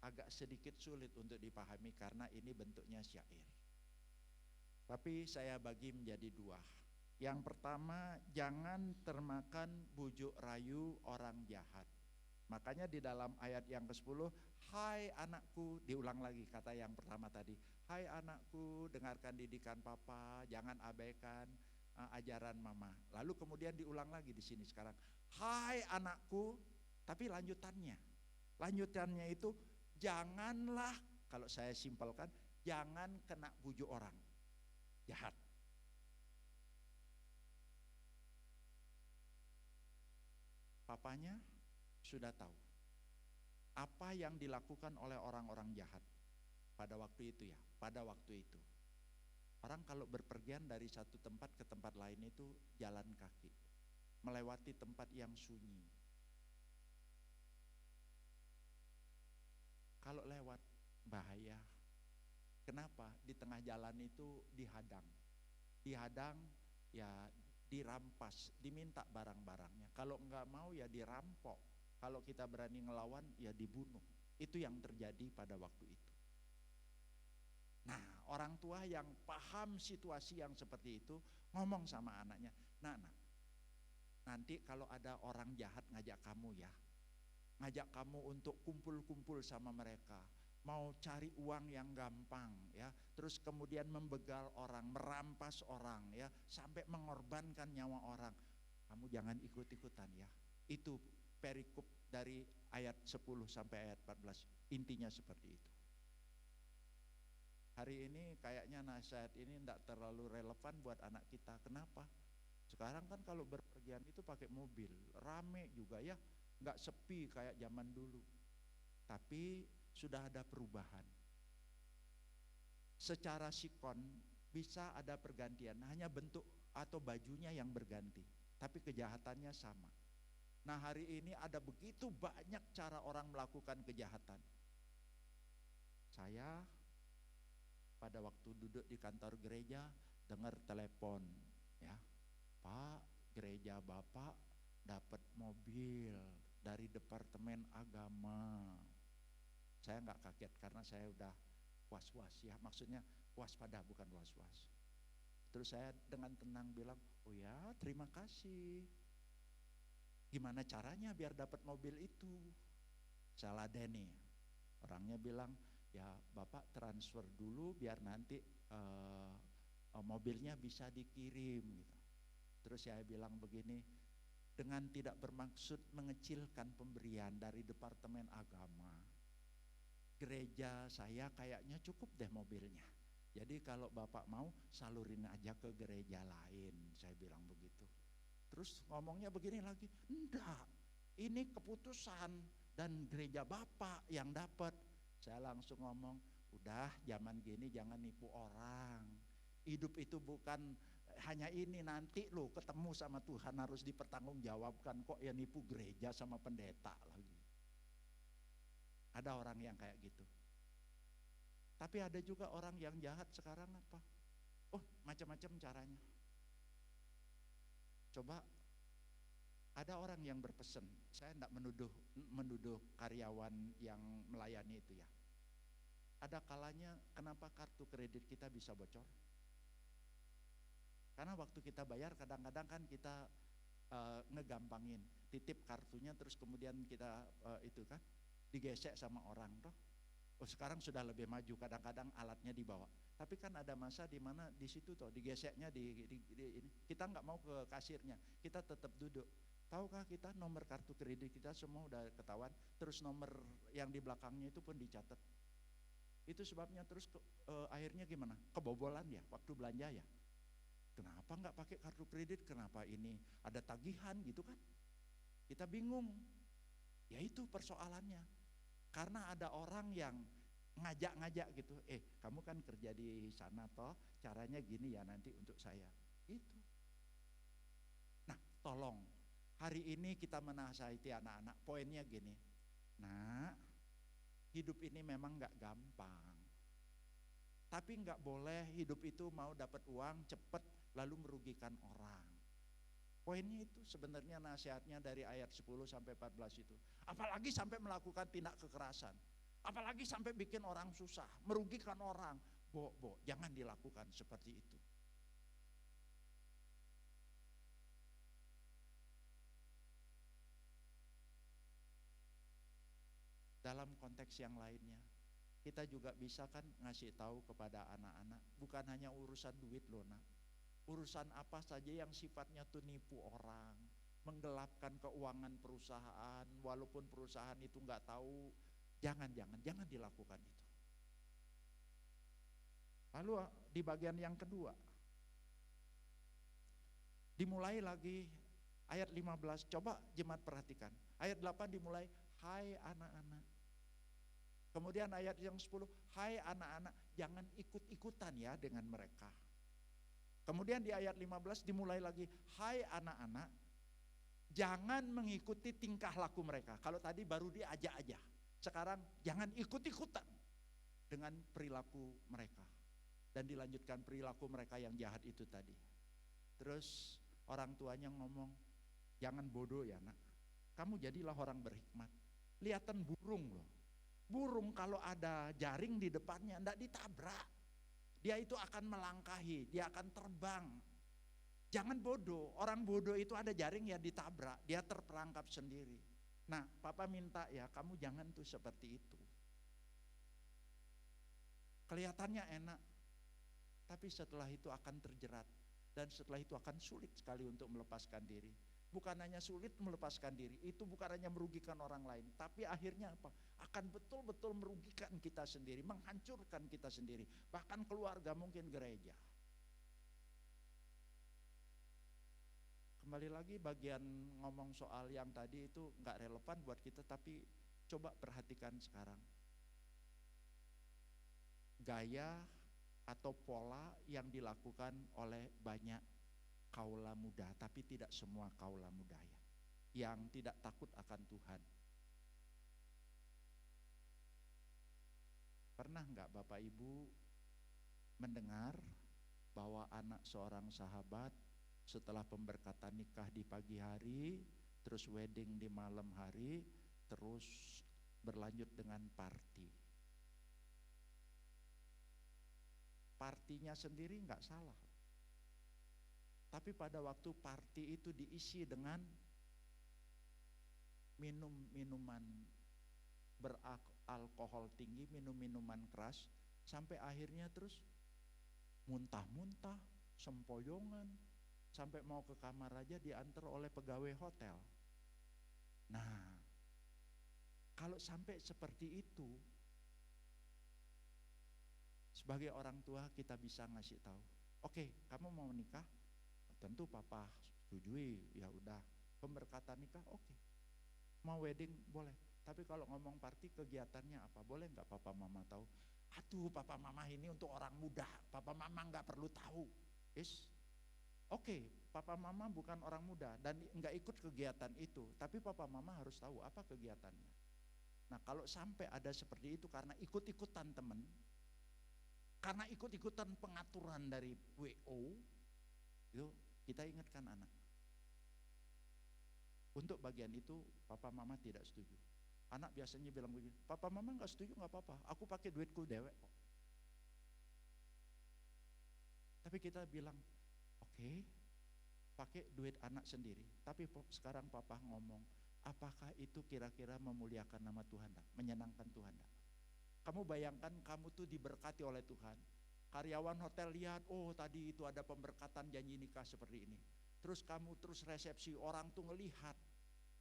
agak sedikit sulit untuk dipahami karena ini bentuknya syair. Tapi saya bagi menjadi dua. Yang pertama, jangan termakan bujuk rayu orang jahat. Makanya di dalam ayat yang ke-10, hai anakku, diulang lagi kata yang pertama tadi. Hai anakku, dengarkan didikan papa, jangan abaikan ajaran mama. Lalu kemudian diulang lagi di sini sekarang. Hai anakku, tapi lanjutannya itu janganlah, kalau saya simpelkan, jangan kena bujuk orang jahat. Papanya sudah tahu apa yang dilakukan oleh orang-orang jahat pada waktu itu ya, pada waktu itu. Orang kalau berpergian dari satu tempat ke tempat lain itu jalan kaki, melewati tempat yang sunyi. Kalau lewat bahaya. Kenapa? Di tengah jalan itu dihadang ya, dirampas, diminta barang-barangnya. Kalau enggak mau ya dirampok. Kalau kita berani ngelawan ya dibunuh. Itu yang terjadi pada waktu itu. Nah, orang tua yang paham situasi yang seperti itu ngomong sama anaknya, "Nak, nanti kalau ada orang jahat ngajak kamu ya, ngajak kamu untuk kumpul-kumpul sama mereka, mau cari uang yang gampang ya, terus kemudian membegal orang, merampas orang ya, sampai mengorbankan nyawa orang. Kamu jangan ikut-ikutan ya." Itu perikop dari ayat 10 sampai ayat 14, intinya seperti itu. Hari ini kayaknya nasihat ini tidak terlalu relevan buat anak kita. Kenapa? Sekarang kan kalau berpergian itu pakai mobil, rame juga ya, nggak sepi kayak zaman dulu. Tapi sudah ada perubahan. Secara sikon bisa ada pergantian, hanya bentuk atau bajunya yang berganti, tapi kejahatannya sama. Nah, hari ini ada begitu banyak cara orang melakukan kejahatan. Saya pada waktu duduk di kantor gereja dengar telepon, ya, Pak, gereja Bapak dapat mobil dari Departemen Agama. Saya nggak kaget karena saya udah was-was, ya, maksudnya waspada bukan was-was. Terus saya dengan tenang bilang, oh ya, terima kasih. Gimana caranya biar dapat mobil itu? Saya ladeni. Orangnya bilang, ya Bapak transfer dulu biar nanti mobilnya bisa dikirim gitu. Terus saya bilang begini, dengan tidak bermaksud mengecilkan pemberian dari Departemen Agama, gereja saya kayaknya cukup deh mobilnya. Jadi kalau Bapak mau salurin aja ke gereja lain, saya bilang begitu. Terus ngomongnya begini lagi, enggak, ini keputusan dan gereja Bapak yang dapat. Saya langsung ngomong, udah zaman gini jangan nipu orang. Hidup itu bukan hanya ini, nanti lo ketemu sama Tuhan harus dipertanggungjawabkan, kok ya nipu gereja sama pendeta lagi. Ada orang yang kayak gitu. Tapi ada juga orang yang jahat sekarang apa? Oh, macam-macam caranya. Coba ada orang yang berpesan, saya tidak menuduh karyawan yang melayani itu ya. Ada kalanya kenapa kartu kredit kita bisa bocor? Karena waktu kita bayar kadang-kadang kan kita ngegampangin, titip kartunya terus kemudian kita itu kan digesek sama orang toh. Oh, sekarang sudah lebih maju, kadang-kadang alatnya dibawa. Tapi kan ada masa di mana di situ toh digeseknya di ini. Kita nggak mau ke kasirnya, kita tetap duduk. Tahukah kita nomor kartu kredit kita semua udah ketahuan, terus nomor yang di belakangnya itu pun dicatat. Itu sebabnya terus akhirnya gimana? Kebobolan ya waktu belanja ya. Kenapa nggak pakai kartu kredit? Kenapa ini ada tagihan gitu kan? Kita bingung. Ya itu persoalannya. Karena ada orang yang ngajak-ngajak gitu, kamu kan kerja di sana toh, caranya gini ya nanti untuk saya. Itu. Nah, tolong hari ini kita menasihati anak-anak, poinnya gini. Nah, hidup ini memang gak gampang. Tapi gak boleh hidup itu mau dapat uang cepat lalu merugikan orang. Poinnya itu sebenarnya nasihatnya dari ayat 10 sampai 14 itu. Apalagi sampai melakukan tindak kekerasan. Apalagi sampai bikin orang susah, merugikan orang. Jangan dilakukan seperti itu. Dalam konteks yang lainnya, kita juga bisa kan ngasih tahu kepada anak-anak, bukan hanya urusan duit loh nak. Urusan apa saja yang sifatnya tuh nipu orang, menggelapkan keuangan perusahaan, walaupun perusahaan itu nggak tahu, jangan dilakukan itu. Lalu di bagian yang kedua, dimulai lagi ayat 15, coba jemaat perhatikan. Ayat 8 dimulai, hai anak-anak. Kemudian ayat yang 10, hai anak-anak, jangan ikut-ikutan ya dengan mereka. Kemudian di ayat 15 dimulai lagi, hai anak-anak, jangan mengikuti tingkah laku mereka. Kalau tadi baru diajak aja, sekarang jangan ikut-ikutan dengan perilaku mereka. Dan dilanjutkan perilaku mereka yang jahat itu tadi. Terus orang tuanya ngomong, jangan bodoh ya nak, kamu jadilah orang berhikmat. Lihatan burung loh, burung kalau ada jaring di depannya enggak ditabrak. Dia itu akan melangkahi, dia akan terbang. Jangan bodoh, orang bodoh itu ada jaring ya ditabrak, dia terperangkap sendiri. Nah, Papa minta ya kamu jangan tuh seperti itu. Kelihatannya enak, tapi setelah itu akan terjerat. Dan setelah itu akan sulit sekali untuk melepaskan diri. bukan hanya sulit melepaskan diri, itu bukan hanya merugikan orang lain, tapi akhirnya apa? Akan betul-betul merugikan kita sendiri, menghancurkan kita sendiri, bahkan keluarga, mungkin gereja. Kembali lagi bagian ngomong soal yang tadi itu nggak relevan buat kita, tapi coba perhatikan sekarang. Gaya atau pola yang dilakukan oleh banyak kaula muda, tapi tidak semua kaula muda yang tidak takut akan Tuhan. Pernah nggak Bapak Ibu mendengar bahwa anak seorang sahabat setelah pemberkatan nikah di pagi hari, terus wedding di malam hari, terus berlanjut dengan party. Partinya sendiri nggak salah, tapi pada waktu party itu diisi dengan minuman beralkohol tinggi, minuman keras, sampai akhirnya terus muntah-muntah, sempoyongan, sampai mau ke kamar aja diantar oleh pegawai hotel. Nah, kalau sampai seperti itu, sebagai orang tua kita bisa ngasih tahu, oke, kamu mau nikah, tentu papa setujui, ya udah, pemberkatan nikah, oke. Mau wedding boleh, tapi kalau ngomong party kegiatannya apa, boleh nggak papa mama tahu? Aduh, papa mama ini untuk orang muda, papa mama nggak perlu tahu. Oke, papa mama bukan orang muda dan nggak ikut kegiatan itu, tapi papa mama harus tahu apa kegiatannya. Nah, kalau sampai ada seperti itu karena ikut-ikutan teman, karena ikut-ikutan pengaturan dari WO, itu kita ingatkan anak. Untuk bagian itu papa mama tidak setuju. Anak biasanya bilang begini, papa mama nggak setuju nggak apa-apa, aku pakai duitku dewek kok. Tapi kita bilang, oke, pakai duit anak sendiri. Tapi sekarang papa ngomong, apakah itu kira-kira memuliakan nama Tuhan tak? Menyenangkan Tuhan tak? Kamu bayangkan kamu tuh diberkati oleh Tuhan. Karyawan hotel lihat, oh tadi itu ada pemberkatan janji nikah seperti ini. Terus kamu terus resepsi, orang tuh ngelihat.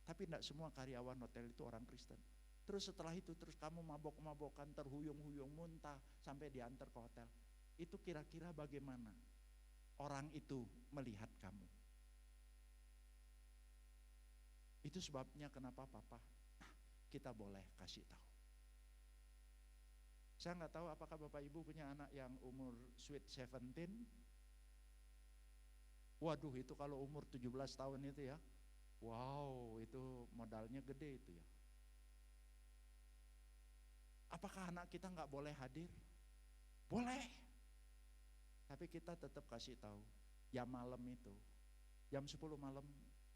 Tapi tidak semua karyawan hotel itu orang Kristen. Terus setelah itu terus kamu mabok-mabokan, terhuyung-huyung, muntah sampai diantar ke hotel. Itu kira-kira bagaimana orang itu melihat kamu? Itu sebabnya kenapa papa, kita boleh kasih tahu. Saya nggak tahu apakah Bapak Ibu punya anak yang umur sweet 17. Waduh, itu kalau umur 17 tahun itu ya, wow, itu modalnya gede itu ya. Apakah anak kita nggak boleh hadir? Boleh. Tapi kita tetap kasih tahu, jam malam itu, jam 10 malam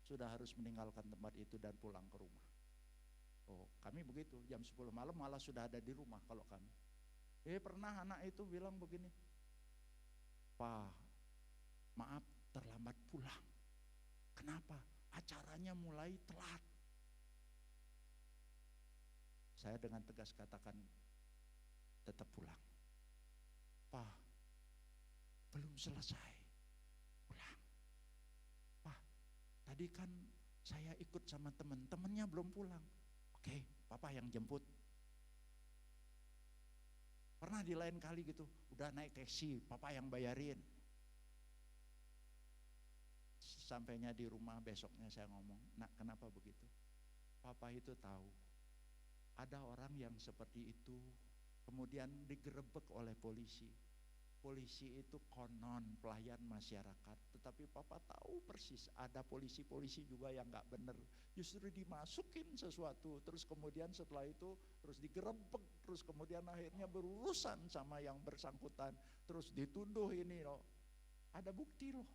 sudah harus meninggalkan tempat itu dan pulang ke rumah. Oh, kami begitu, jam 10 malam malah sudah ada di rumah kalau kami. Pernah anak itu bilang begini, Pak, maaf terlambat pulang. Kenapa? Acaranya mulai telat. Saya dengan tegas katakan, tetap pulang. Pak, belum selesai. Pulang. Pak, tadi kan saya ikut sama teman-temannya belum pulang. Oke, papa yang jemput. Pernah di lain kali gitu, udah naik taksi, papa yang bayarin. Sampainya di rumah besoknya saya ngomong, nak kenapa begitu? Papa itu tahu, ada orang yang seperti itu, kemudian digerebek oleh polisi. Polisi itu konon pelayan masyarakat, tetapi papa tahu persis ada polisi-polisi juga yang gak bener, justru dimasukin sesuatu, terus kemudian setelah itu terus digerebek, terus kemudian akhirnya berurusan sama yang bersangkutan, terus ditunduh ini loh, ada bukti loh.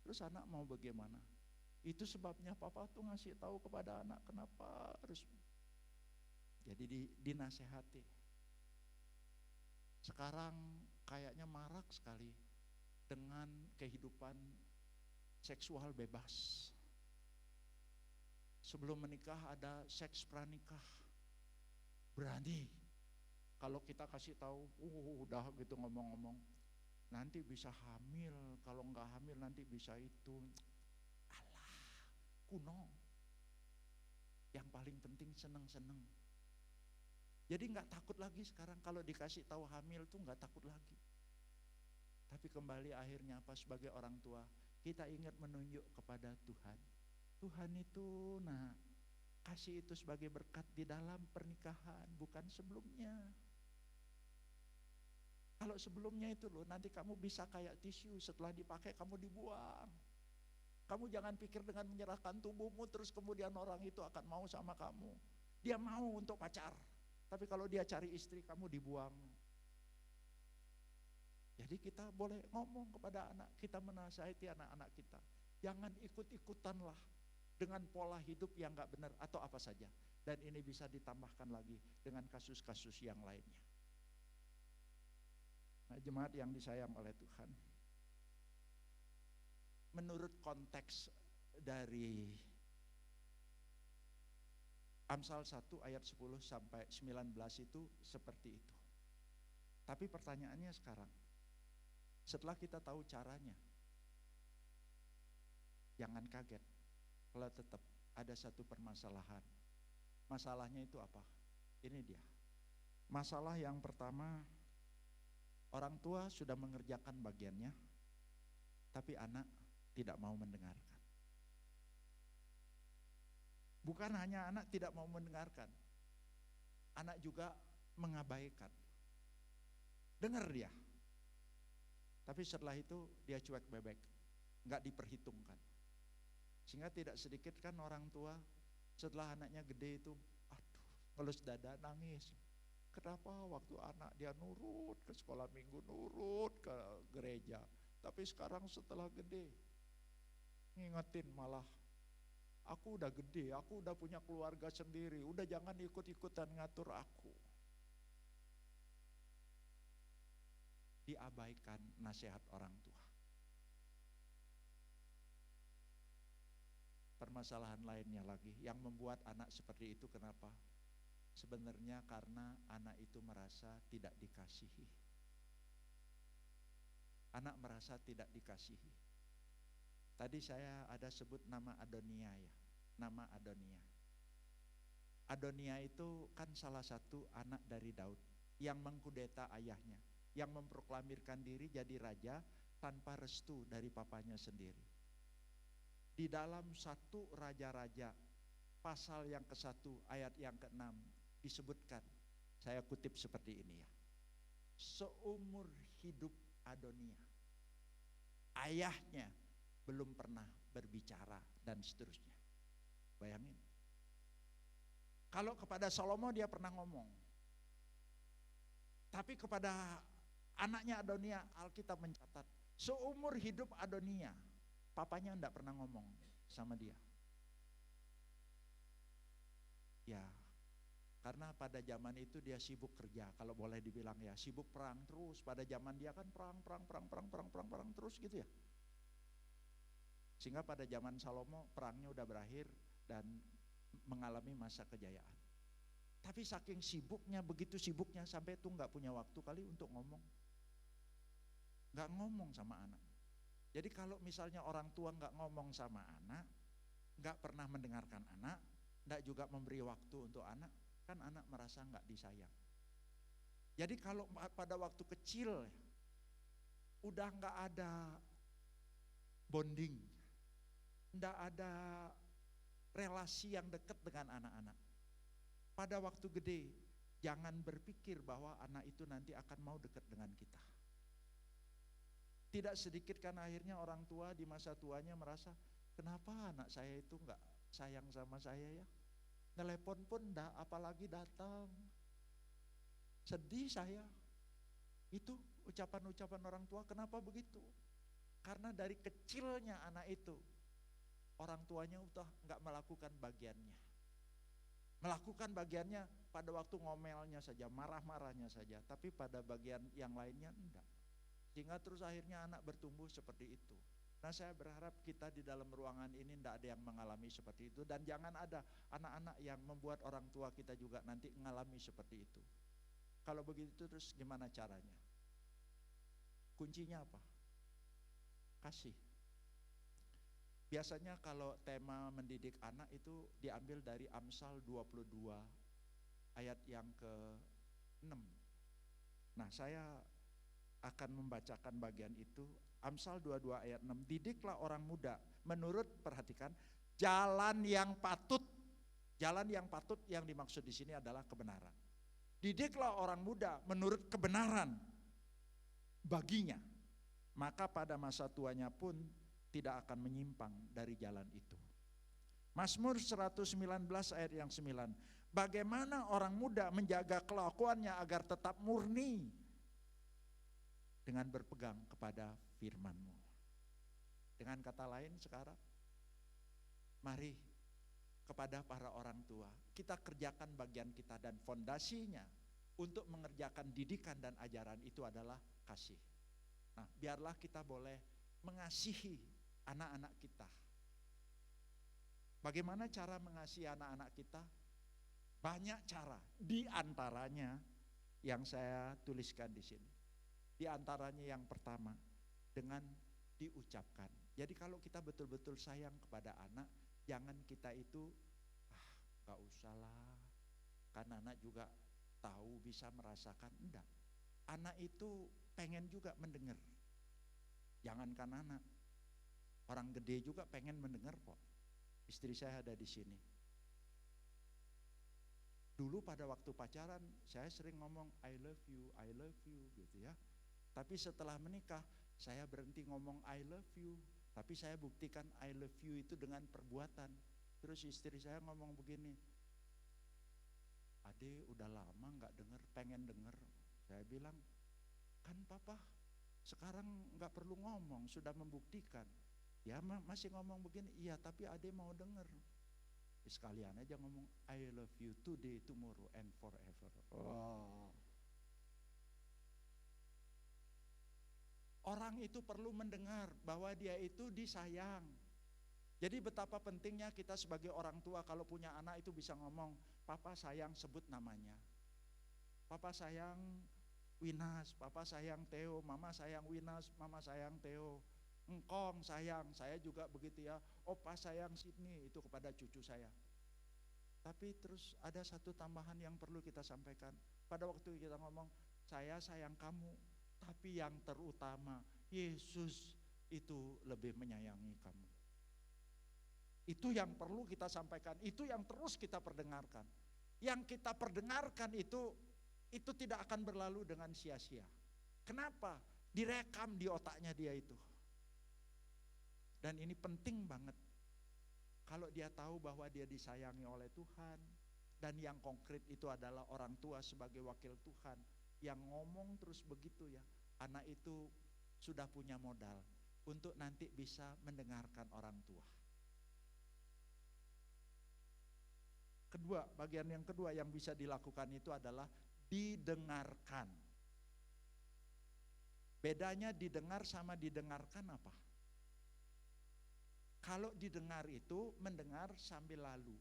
Terus anak mau bagaimana? Itu sebabnya papa tuh ngasih tahu kepada anak kenapa harus jadi dinasehati. Sekarang kayaknya marak sekali dengan kehidupan seksual bebas. Sebelum menikah ada seks pranikah. Berani. Kalau kita kasih tahu, udah gitu ngomong-ngomong, nanti bisa hamil, kalau nggak hamil nanti bisa itu. Alah, kuno. Yang paling penting seneng-seneng. Jadi nggak takut lagi sekarang kalau dikasih tahu hamil tuh nggak takut lagi. Tapi kembali akhirnya apa, sebagai orang tua kita ingat menunjuk kepada Tuhan. Tuhan itu kasih itu sebagai berkat di dalam pernikahan, bukan sebelumnya. Kalau sebelumnya itu loh, nanti kamu bisa kayak tisu, setelah dipakai kamu dibuang. Kamu jangan pikir dengan menyerahkan tubuhmu terus kemudian orang itu akan mau sama kamu. Dia mau untuk pacar, tapi kalau dia cari istri kamu dibuang. Jadi kita boleh ngomong kepada anak, kita menasihati anak-anak kita. Jangan ikut-ikutanlah dengan pola hidup yang gak benar atau apa saja. Dan ini bisa ditambahkan lagi dengan kasus-kasus yang lainnya. Nah, jemaat yang disayang oleh Tuhan, menurut konteks dari Amsal 1 ayat 10 sampai 19 itu seperti itu. Tapi pertanyaannya sekarang, setelah kita tahu caranya, jangan kaget kalau tetap ada satu permasalahan. Masalahnya itu apa? Ini dia. Masalah yang pertama, orang tua sudah mengerjakan bagiannya, tapi anak tidak mau mendengarkan. Bukan hanya anak tidak mau mendengarkan, anak juga mengabaikan. Dengar dia, tapi setelah itu dia cuek bebek, nggak diperhitungkan. Sehingga tidak sedikit kan orang tua setelah anaknya gede itu, ngelus dada nangis. Kenapa waktu anak dia nurut ke sekolah minggu, nurut ke gereja, tapi sekarang setelah gede ngingetin malah, aku udah gede, aku udah punya keluarga sendiri, udah jangan ikut-ikutan ngatur aku. Diabaikan nasihat orang tua. Permasalahan lainnya lagi yang membuat anak seperti itu, kenapa? Sebenarnya karena anak itu merasa tidak dikasihi. Anak merasa tidak dikasihi. Tadi saya ada sebut nama Adonia ya, nama Adonia. Adonia itu kan salah satu anak dari Daud yang mengkudeta ayahnya, yang memproklamirkan diri jadi raja tanpa restu dari papanya sendiri. Di dalam 1 Raja-Raja pasal yang ke-1 ayat yang ke-6 disebutkan, saya kutip seperti ini ya. Seumur hidup Adonia, ayahnya belum pernah berbicara dan seterusnya. Bayangin. Kalau kepada Salomo dia pernah ngomong. Tapi kepada anaknya Adonia, Alkitab mencatat, seumur hidup Adonia, papanya enggak pernah ngomong sama dia. Ya, karena pada zaman itu dia sibuk kerja, kalau boleh dibilang ya, sibuk perang terus. Pada zaman dia kan perang terus gitu ya. Sehingga pada zaman Salomo perangnya udah berakhir dan mengalami masa kejayaan. Tapi saking sibuknya, begitu sibuknya sampai itu nggak punya waktu kali untuk ngomong. Nggak ngomong sama anak. Jadi kalau misalnya orang tua nggak ngomong sama anak, nggak pernah mendengarkan anak, nggak juga memberi waktu untuk anak, kan anak merasa nggak disayang. Jadi kalau pada waktu kecil udah nggak ada bonding, nggak ada relasi yang dekat dengan anak-anak. Pada waktu gede, jangan berpikir bahwa anak itu nanti akan mau dekat dengan kita. Tidak sedikit kan akhirnya orang tua di masa tuanya merasa, kenapa anak saya itu nggak sayang sama saya ya? Telepon pun enggak, apalagi datang. Sedih saya. Itu ucapan-ucapan orang tua, kenapa begitu? Karena dari kecilnya anak itu, orang tuanya udah nggak melakukan bagiannya. Melakukan bagiannya pada waktu ngomelnya saja, marah-marahnya saja, tapi pada bagian yang lainnya enggak. Sehingga terus akhirnya anak bertumbuh seperti itu. Nah, saya berharap kita di dalam ruangan ini enggak ada yang mengalami seperti itu, dan jangan ada anak-anak yang membuat orang tua kita juga nanti mengalami seperti itu. Kalau begitu terus gimana caranya? Kuncinya apa? Kasih. Biasanya kalau tema mendidik anak itu diambil dari Amsal 22 ayat yang ke-6. Nah, saya akan membacakan bagian itu. Amsal 22 ayat 6. Didiklah orang muda menurut, perhatikan, jalan yang patut. Jalan yang patut yang dimaksud di sini adalah kebenaran. Didiklah orang muda menurut kebenaran baginya, maka pada masa tuanya pun tidak akan menyimpang dari jalan itu. Mazmur 119 ayat yang 9. Bagaimana orang muda menjaga kelakuannya agar tetap murni? Dengan berpegang kepada firman-Mu. Dengan kata lain sekarang, mari kepada para orang tua, kita kerjakan bagian kita, dan fondasinya untuk mengerjakan didikan dan ajaran itu adalah kasih. Nah, biarlah kita boleh mengasihi anak-anak kita. Bagaimana cara mengasihi anak-anak kita? Banyak cara, di antaranya yang saya tuliskan di sini. Di antaranya yang pertama, dengan diucapkan. Jadi kalau kita betul-betul sayang kepada anak, jangan kita itu, gak usah lah, kan anak juga tahu, bisa merasakan. Enggak, anak itu pengen juga mendengar. Jangankan anak, orang gede juga pengen mendengar kok. Istri saya ada di sini. Dulu pada waktu pacaran, saya sering ngomong I love you gitu ya. Tapi setelah menikah, saya berhenti ngomong I love you. Tapi saya buktikan I love you itu dengan perbuatan. Terus istri saya ngomong begini, Ade udah lama gak denger, pengen denger. Saya bilang, kan papa sekarang gak perlu ngomong, sudah membuktikan. Ya masih ngomong begini, iya tapi Ade mau denger. Sekalian aja ngomong I love you today, tomorrow, and forever. Oh. Orang itu perlu mendengar bahwa dia itu disayang. Jadi betapa pentingnya kita sebagai orang tua kalau punya anak itu bisa ngomong, papa sayang, sebut namanya. Papa sayang Winas, papa sayang Theo, mama sayang Winas, mama sayang Theo. Engkong sayang, saya juga begitu ya. Opa sayang Sydney, itu kepada cucu saya. Tapi terus ada satu tambahan yang perlu kita sampaikan. Pada waktu kita ngomong, saya sayang kamu, tapi yang terutama, Yesus itu lebih menyayangi kamu. Itu yang perlu kita sampaikan, itu yang terus kita perdengarkan. Yang kita perdengarkan itu tidak akan berlalu dengan sia-sia. Kenapa? Direkam di otaknya dia itu. Dan ini penting banget. Kalau dia tahu bahwa dia disayangi oleh Tuhan, dan yang konkret itu adalah orang tua sebagai wakil Tuhan, yang ngomong terus begitu ya, anak itu sudah punya modal untuk nanti bisa mendengarkan orang tua. Kedua, bagian yang kedua yang bisa dilakukan itu adalah didengarkan. Bedanya didengar sama didengarkan apa? Kalau didengar itu mendengar sambil lalu.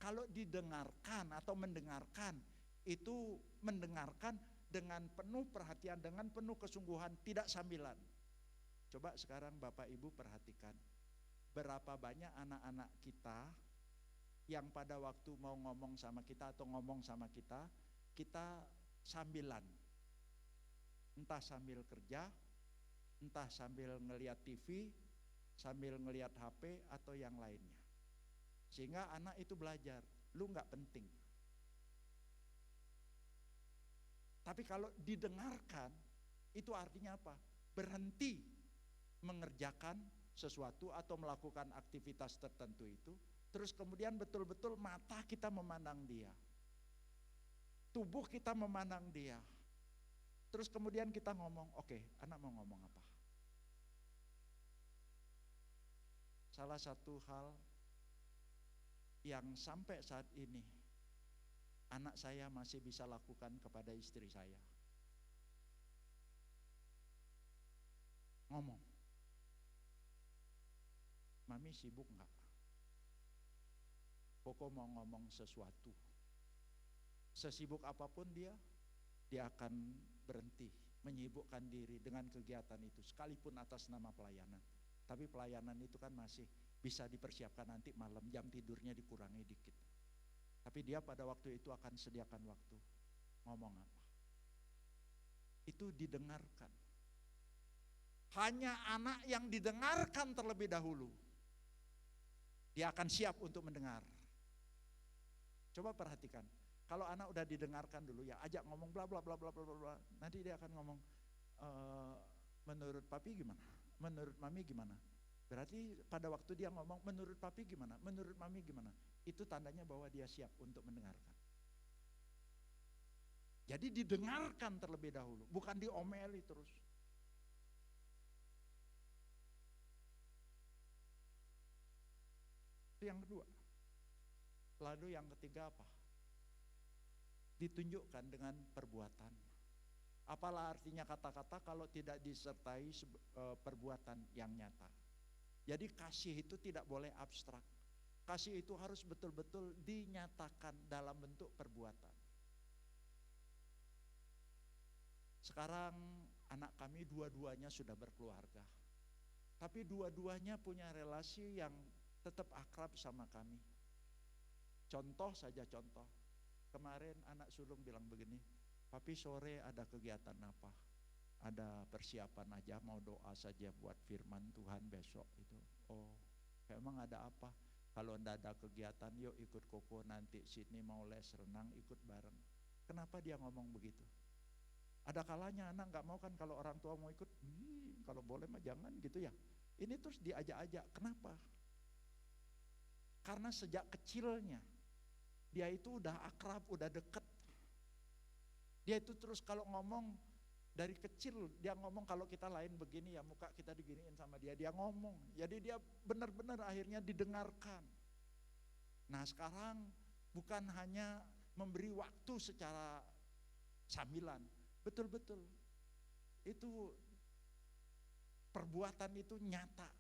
Kalau didengarkan atau mendengarkan itu mendengarkan dengan penuh perhatian, dengan penuh kesungguhan, tidak sambilan. Coba sekarang Bapak Ibu perhatikan, berapa banyak anak-anak kita yang pada waktu mau ngomong sama kita atau ngomong sama kita sambilan. Entah sambil kerja, entah sambil ngelihat TV, sambil ngelihat HP atau yang lainnya. Sehingga anak itu belajar, lu gak penting. Tapi kalau didengarkan, itu artinya apa? Berhenti mengerjakan sesuatu atau melakukan aktivitas tertentu itu, terus kemudian betul-betul mata kita memandang dia, tubuh kita memandang dia, terus kemudian kita ngomong, oke, anak mau ngomong apa? Salah satu hal yang sampai saat ini anak saya masih bisa lakukan kepada istri saya, ngomong, Mami sibuk gak? Pokok mau ngomong sesuatu. Sesibuk apapun dia akan berhenti menyibukkan diri dengan kegiatan itu, sekalipun atas nama pelayanan. Tapi pelayanan itu kan masih bisa dipersiapkan nanti malam, jam tidurnya dikurangi dikit. Tapi dia pada waktu itu akan sediakan waktu. Ngomong apa? Itu didengarkan. Hanya anak yang didengarkan terlebih dahulu, dia akan siap untuk mendengar. Coba perhatikan, kalau anak udah didengarkan dulu ya, ajak ngomong bla bla bla bla bla bla, nanti dia akan ngomong, menurut papi gimana? Menurut mami gimana? Berarti pada waktu dia ngomong menurut papi gimana? Menurut mami gimana? Itu tandanya bahwa dia siap untuk mendengarkan. Jadi didengarkan terlebih dahulu, bukan diomeli terus. Itu yang kedua. Lalu yang ketiga apa? Ditunjukkan dengan perbuatan. Apalah artinya kata-kata kalau tidak disertai perbuatan yang nyata. Jadi kasih itu tidak boleh abstrak. Kasih itu harus betul-betul dinyatakan dalam bentuk perbuatan. Sekarang anak kami dua-duanya sudah berkeluarga. Tapi dua-duanya punya relasi yang tetap akrab sama kami. Contoh saja contoh. Kemarin anak sulung bilang begini, papi sore ada kegiatan apa? Ada persiapan aja, mau doa saja buat firman Tuhan besok itu. Oh, emang ada apa? Kalau enggak ada kegiatan, yuk ikut koko nanti sini mau les renang, ikut bareng. Kenapa dia ngomong begitu? Ada kalanya anak nggak mau kan kalau orang tua mau ikut, kalau boleh mah jangan gitu ya. Ini terus diajak-ajak, kenapa? Karena sejak kecilnya dia itu udah akrab, udah deket. Dia itu terus kalau ngomong dari kecil dia ngomong, kalau kita lain begini ya muka kita diginiin sama dia ngomong. Jadi dia benar-benar akhirnya didengarkan. Nah sekarang bukan hanya memberi waktu secara sambilan, betul-betul itu perbuatan itu nyata,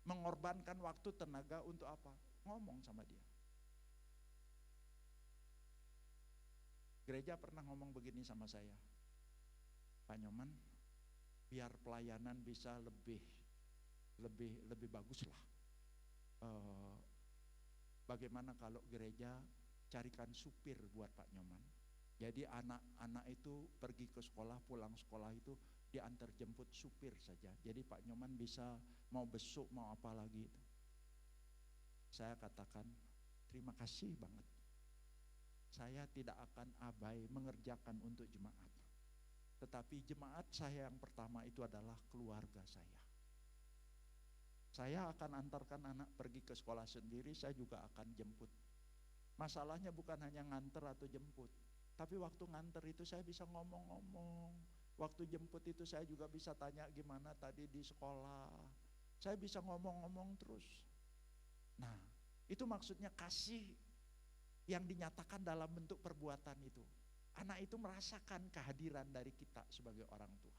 mengorbankan waktu tenaga untuk apa? Ngomong sama dia. Gereja pernah ngomong begini sama saya, Pak Nyoman, biar pelayanan bisa lebih bagus lah. Bagaimana kalau gereja carikan supir buat Pak Nyoman? Jadi anak-anak itu pergi ke sekolah, pulang sekolah itu diantar jemput supir saja. Jadi Pak Nyoman bisa mau besuk, mau apa lagi itu. Saya katakan, terima kasih banget. Saya tidak akan abai mengerjakan untuk jemaat. Tetapi jemaat saya yang pertama itu adalah keluarga saya. Saya akan antarkan anak pergi ke sekolah sendiri, saya juga akan jemput. Masalahnya bukan hanya nganter atau jemput, tapi waktu nganter itu saya bisa ngomong-ngomong. Waktu jemput itu saya juga bisa tanya gimana tadi di sekolah. Saya bisa ngomong-ngomong terus. Nah, itu maksudnya kasih yang dinyatakan dalam bentuk perbuatan itu. Anak itu merasakan kehadiran dari kita sebagai orang tua.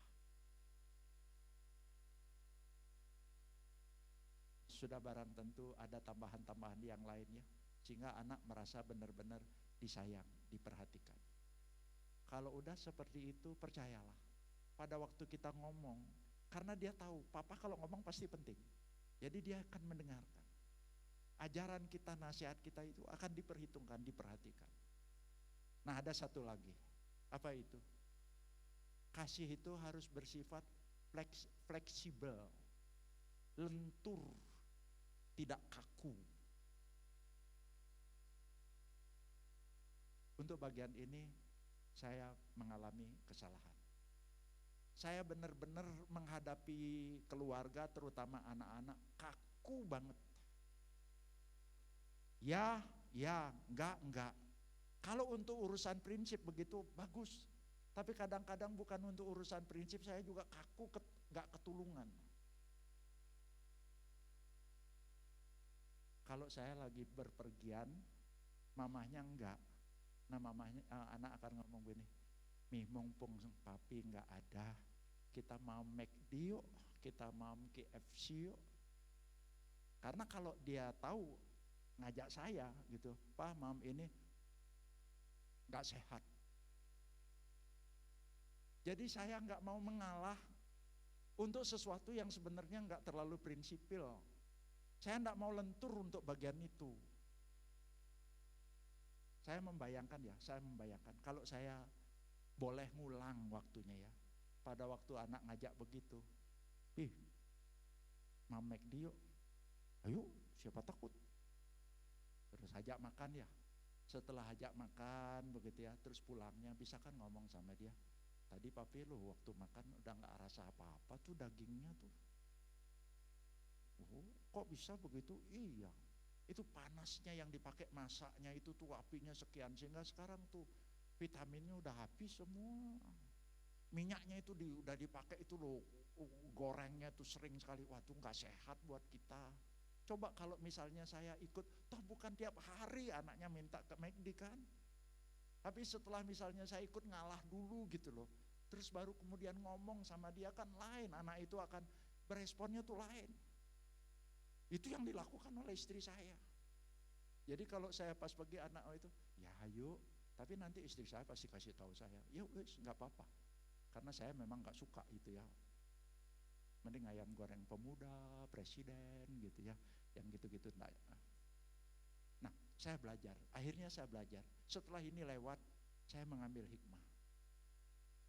Sudah barang tentu ada tambahan-tambahan yang lainnya, sehingga anak merasa benar-benar disayang, diperhatikan. Kalau udah seperti itu, percayalah, pada waktu kita ngomong, karena dia tahu, papa kalau ngomong pasti penting, jadi dia akan mendengarkan. Ajaran kita, nasihat kita itu akan diperhitungkan, diperhatikan. Nah ada satu lagi, apa itu? Kasih itu harus bersifat fleksibel, lentur, tidak kaku. Untuk bagian ini saya mengalami kesalahan. Saya benar-benar menghadapi keluarga, terutama anak-anak, kaku banget. Ya, enggak. Kalau untuk urusan prinsip begitu bagus. Tapi kadang-kadang bukan untuk urusan prinsip, saya juga kaku, enggak ketulungan. Kalau saya lagi berpergian, mamahnya enggak. Nah mamahnya, anak akan ngomong begini, "Mih, mumpung papi enggak ada, kita mau McD yuk, kita mau KFC yuk." Karena kalau dia tahu ngajak saya gitu, "Pak, mam ini enggak sehat." Jadi saya enggak mau mengalah untuk sesuatu yang sebenarnya nggak terlalu prinsipil. Saya nggak mau lentur untuk bagian itu. Saya membayangkan kalau saya boleh ngulang waktunya ya. Pada waktu anak ngajak begitu, mamek dia, ayo siapa takut. Terus ajak makan ya. Setelah ajak makan begitu ya, terus pulangnya bisa kan ngomong sama dia, tadi papi lu waktu makan udah gak rasa apa-apa tuh dagingnya tuh. Oh, kok bisa begitu? Iya, itu panasnya yang dipakai masaknya itu tuh apinya sekian, sehingga sekarang tuh vitaminnya udah habis semua. Minyaknya itu udah dipakai itu loh, gorengnya tuh sering sekali, wah tuh gak sehat buat kita. Coba kalau misalnya saya ikut, toh bukan tiap hari anaknya minta ke McD kan. Tapi setelah misalnya saya ikut ngalah dulu gitu loh. Terus baru kemudian ngomong sama dia kan lain, anak itu akan beresponnya tuh lain. Itu yang dilakukan oleh istri saya. Jadi kalau saya pas pergi anak itu, ya ayo, tapi nanti istri saya pasti kasih tahu saya, ya wes nggak apa-apa. Karena saya memang nggak suka itu ya. Mending ayam goreng pemuda, presiden gitu ya, yang gitu-gitu enggak. Nah, saya belajar, akhirnya saya belajar. Setelah ini lewat, saya mengambil hikmah.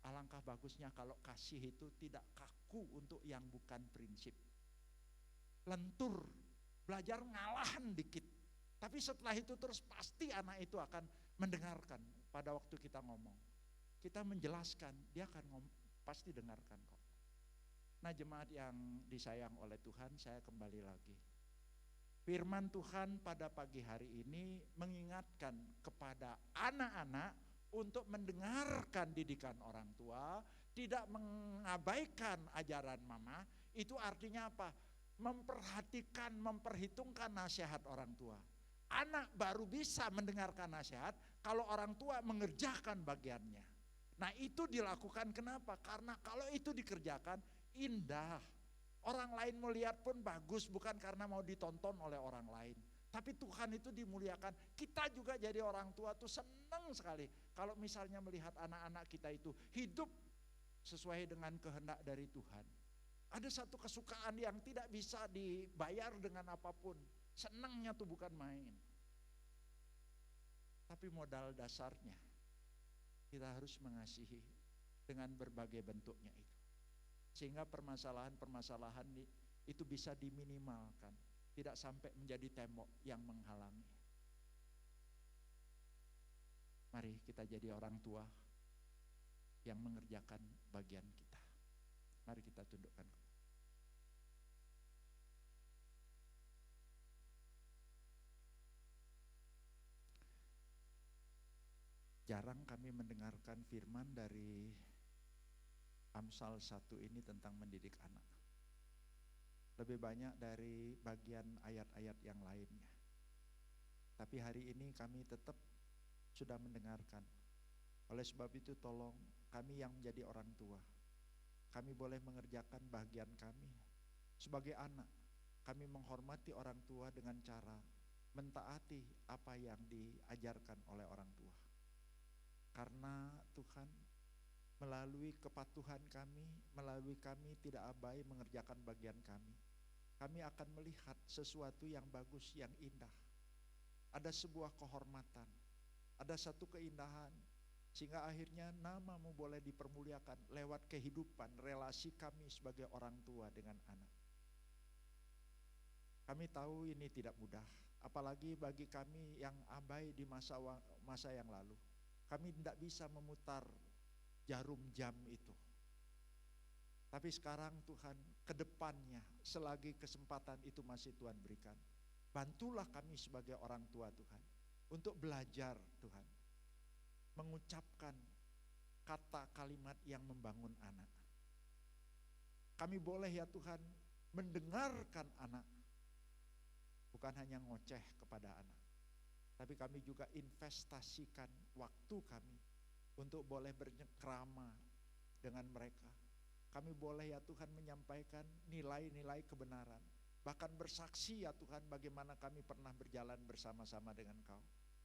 Alangkah bagusnya kalau kasih itu tidak kaku untuk yang bukan prinsip. Lentur, belajar ngalahan dikit. Tapi setelah itu terus pasti anak itu akan mendengarkan pada waktu kita ngomong. Kita menjelaskan, dia akan pasti dengarkan kok. Nah jemaat yang disayang oleh Tuhan, saya kembali lagi. Firman Tuhan pada pagi hari ini mengingatkan kepada anak-anak untuk mendengarkan didikan orang tua, tidak mengabaikan ajaran mama. Itu artinya apa? Memperhatikan, memperhitungkan nasihat orang tua. Anak baru bisa mendengarkan nasihat kalau orang tua mengerjakan bagiannya. Nah itu dilakukan kenapa? Karena kalau itu dikerjakan, indah. Orang lain melihat pun bagus, bukan karena mau ditonton oleh orang lain. Tapi Tuhan itu dimuliakan. Kita juga jadi orang tua tuh senang sekali kalau misalnya melihat anak-anak kita itu hidup sesuai dengan kehendak dari Tuhan. Ada satu kesukaan yang tidak bisa dibayar dengan apapun. Senangnya tuh bukan main. Tapi modal dasarnya kita harus mengasihi dengan berbagai bentuknya itu. Sehingga permasalahan-permasalahan itu bisa diminimalkan, tidak sampai menjadi tembok yang menghalangi. Mari kita jadi orang tua yang mengerjakan bagian kita. Mari kita tundukkan. Jarang kami mendengarkan firman dari Amsal 1 ini tentang mendidik anak. Lebih banyak dari bagian ayat-ayat yang lainnya. Tapi hari ini kami tetap sudah mendengarkan. Oleh sebab itu tolong kami yang menjadi orang tua, kami boleh mengerjakan bagian kami. Sebagai anak, kami menghormati orang tua dengan cara mentaati apa yang diajarkan oleh orang tua. Karena Tuhan melalui kepatuhan kami, melalui kami tidak abai mengerjakan bagian kami, kami akan melihat sesuatu yang bagus, yang indah. Ada sebuah kehormatan, ada satu keindahan, sehingga akhirnya namamu boleh dipermuliakan lewat kehidupan relasi kami sebagai orang tua dengan anak. Kami tahu ini tidak mudah, apalagi bagi kami yang abai di masa yang lalu. Kami tidak bisa memutar jarum jam itu. Tapi sekarang Tuhan, ke depannya selagi kesempatan itu masih Tuhan berikan, bantulah kami sebagai orang tua Tuhan untuk belajar Tuhan mengucapkan kata kalimat yang membangun anak. Kami boleh ya Tuhan mendengarkan anak, bukan hanya ngoceh kepada anak, tapi kami juga investasikan waktu kami untuk boleh bercengkrama dengan mereka. Kami boleh ya Tuhan menyampaikan nilai-nilai kebenaran, bahkan bersaksi ya Tuhan bagaimana kami pernah berjalan bersama-sama dengan Kau.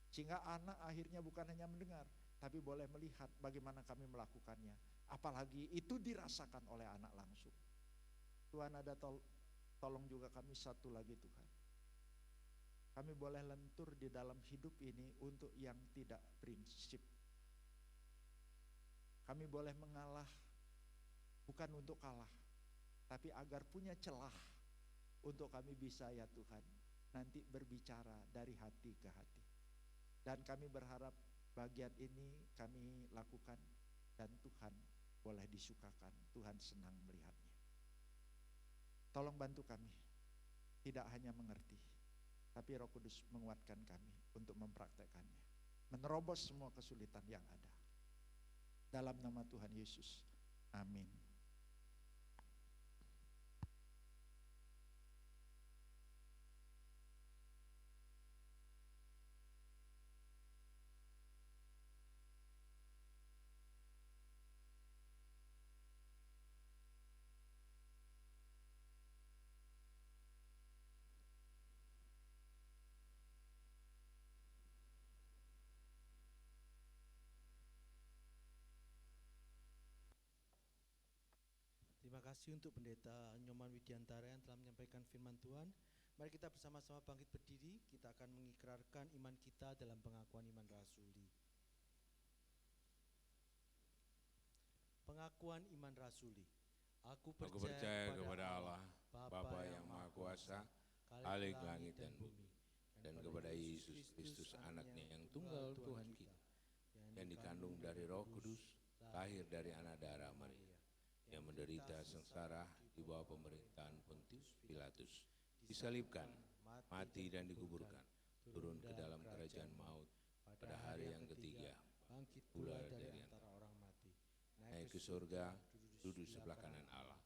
Sehingga anak akhirnya bukan hanya mendengar, tapi boleh melihat bagaimana kami melakukannya. Apalagi itu dirasakan oleh anak langsung. Tuhan ada tolong juga kami satu lagi Tuhan. Kami boleh lentur di dalam hidup ini untuk yang tidak prinsip. Kami boleh mengalah bukan untuk kalah, tapi agar punya celah untuk kami bisa ya Tuhan nanti berbicara dari hati ke hati. Dan kami berharap bagian ini kami lakukan dan Tuhan boleh disukakan, Tuhan senang melihatnya. Tolong bantu kami, tidak hanya mengerti, tapi Roh Kudus menguatkan kami untuk mempraktekannya, menerobos semua kesulitan yang ada. Dalam nama Tuhan Yesus, amin. Terima kasih untuk Pendeta Nyoman Widiantara yang telah menyampaikan firman Tuhan. Mari kita bersama-sama bangkit berdiri, kita akan mengikrarkan iman kita dalam pengakuan iman rasuli. Pengakuan iman rasuli. Aku percaya kepada Allah, Bapa yang Maha Kuasa, Khalik langit dan bumi, dan kepada Yesus Kristus anaknya yang tunggal Tuhan kita, yang dikandung dari Roh Kudus, lahir dari anak darah Maria, yang menderita sengsara di bawah pemerintahan Pontius Pilatus, disalibkan, mati dan dikuburkan, turun ke dalam kerajaan maut, pada hari yang ketiga bangkit pula dari antara orang mati, naik ke surga, duduk sebelah kanan Allah,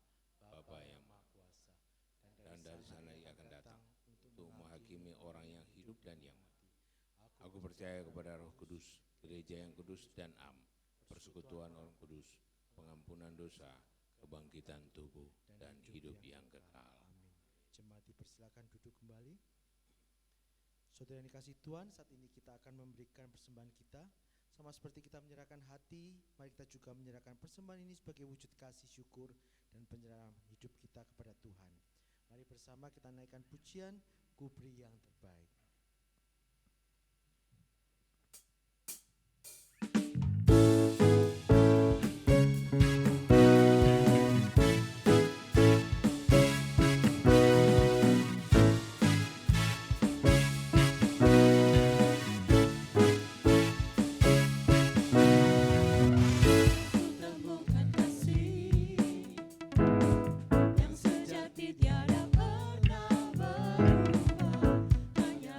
Bapa yang Maha Kuasa, dan dari sana ia akan datang untuk menghakimi orang yang hidup dan yang mati. Aku percaya kepada Roh Kudus, gereja yang kudus dan am, persekutuan orang kudus, pengampunan dosa, kebangkitan tubuh, dan hidup yang kekal. Amin. Jemaat dipersilakan duduk kembali. Saudara yang dikasihi Tuhan, saat ini kita akan memberikan persembahan kita. Sama seperti kita menyerahkan hati, mari kita juga menyerahkan persembahan ini sebagai wujud kasih syukur dan penyerahan hidup kita kepada Tuhan. Mari bersama kita naikkan pujian, Ku beri yang terbaik. Temukan kasih yang sejati tiada pernah berubah, hanya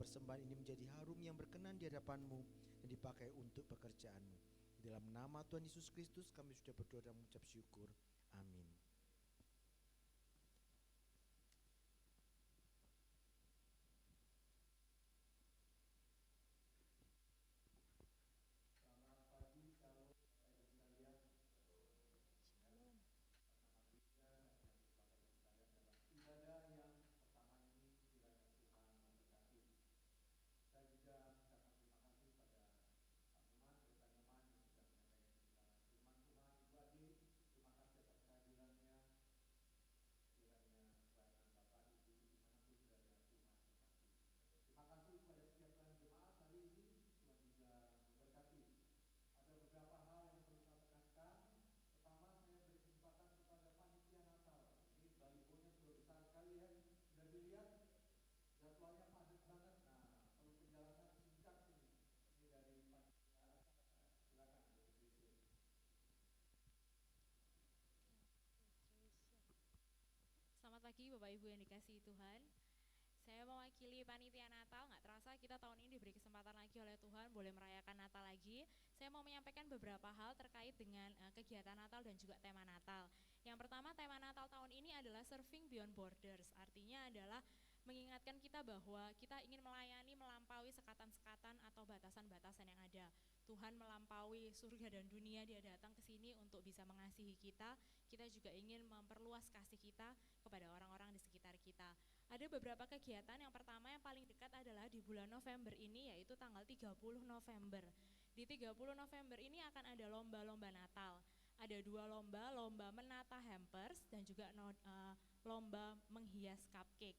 persembahan ini menjadi harum yang berkenan di hadapan-Mu dan dipakai untuk pekerjaan-Mu. Dalam nama Tuhan Yesus Kristus kami sudah berdoa dan mengucap syukur. Amin. Selamat pagi Bapak Ibu yang dikasihi Tuhan. Saya mewakili panitia Natal. Nggak terasa kita tahun ini diberi kesempatan lagi oleh Tuhan boleh merayakan Natal lagi. Saya mau menyampaikan beberapa hal terkait dengan kegiatan Natal dan juga tema Natal. Yang pertama, tema Natal tahun ini adalah Serving Beyond Borders. Artinya adalah mengingatkan kita bahwa kita ingin melayani melampaui sekatan-sekatan atau batasan-batasan yang ada. Tuhan melampaui surga dan dunia, Dia datang ke sini untuk bisa mengasihi kita. Kita juga ingin memperluas kasih kita kepada orang-orang di sekitar kita. Ada beberapa kegiatan, yang pertama yang paling dekat adalah di bulan November ini, yaitu tanggal 30 November. Di 30 November ini akan ada lomba-lomba Natal. Ada 2 lomba, lomba menata hampers dan juga lomba menghias cupcake.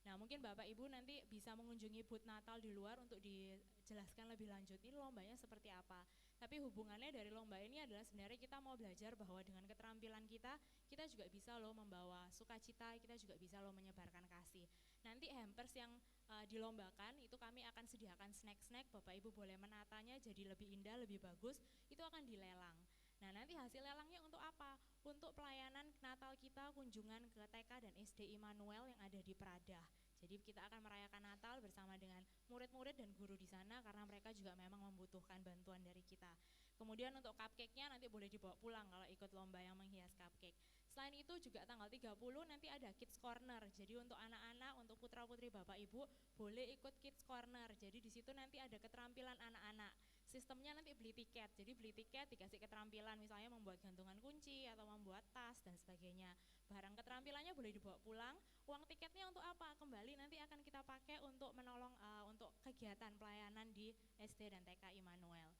Nah, mungkin Bapak Ibu nanti bisa mengunjungi booth Natal di luar untuk dijelaskan lebih lanjut ini lombanya seperti apa. Tapi hubungannya dari lomba ini adalah sebenarnya kita mau belajar bahwa dengan keterampilan kita juga bisa loh membawa sukacita, kita juga bisa loh menyebarkan kasih. Nanti hampers yang dilombakan itu kami akan sediakan snack-snack, Bapak Ibu boleh menatanya jadi lebih indah, lebih bagus, itu akan dilelang. Nah, nanti hasil lelangnya untuk apa? Untuk pelayanan Natal kita, kunjungan ke TK dan SD Immanuel yang ada di Pradah. Jadi kita akan merayakan Natal bersama dengan murid-murid dan guru di sana karena mereka juga memang membutuhkan bantuan dari kita. Kemudian untuk cupcake-nya nanti boleh dibawa pulang kalau ikut lomba yang menghias cupcake. Selain itu juga tanggal 30 nanti ada Kids Corner. Jadi untuk anak-anak, untuk putra-putri Bapak Ibu boleh ikut Kids Corner. Jadi di situ nanti ada keterampilan anak-anak. Sistemnya nanti beli tiket. Jadi beli tiket dikasih keterampilan misalnya membuat gantungan kunci atau membuat tas dan sebagainya. Barang keterampilannya boleh dibawa pulang. Uang tiketnya untuk apa? Kembali nanti akan kita pakai untuk menolong untuk kegiatan pelayanan di SD dan TK Immanuel.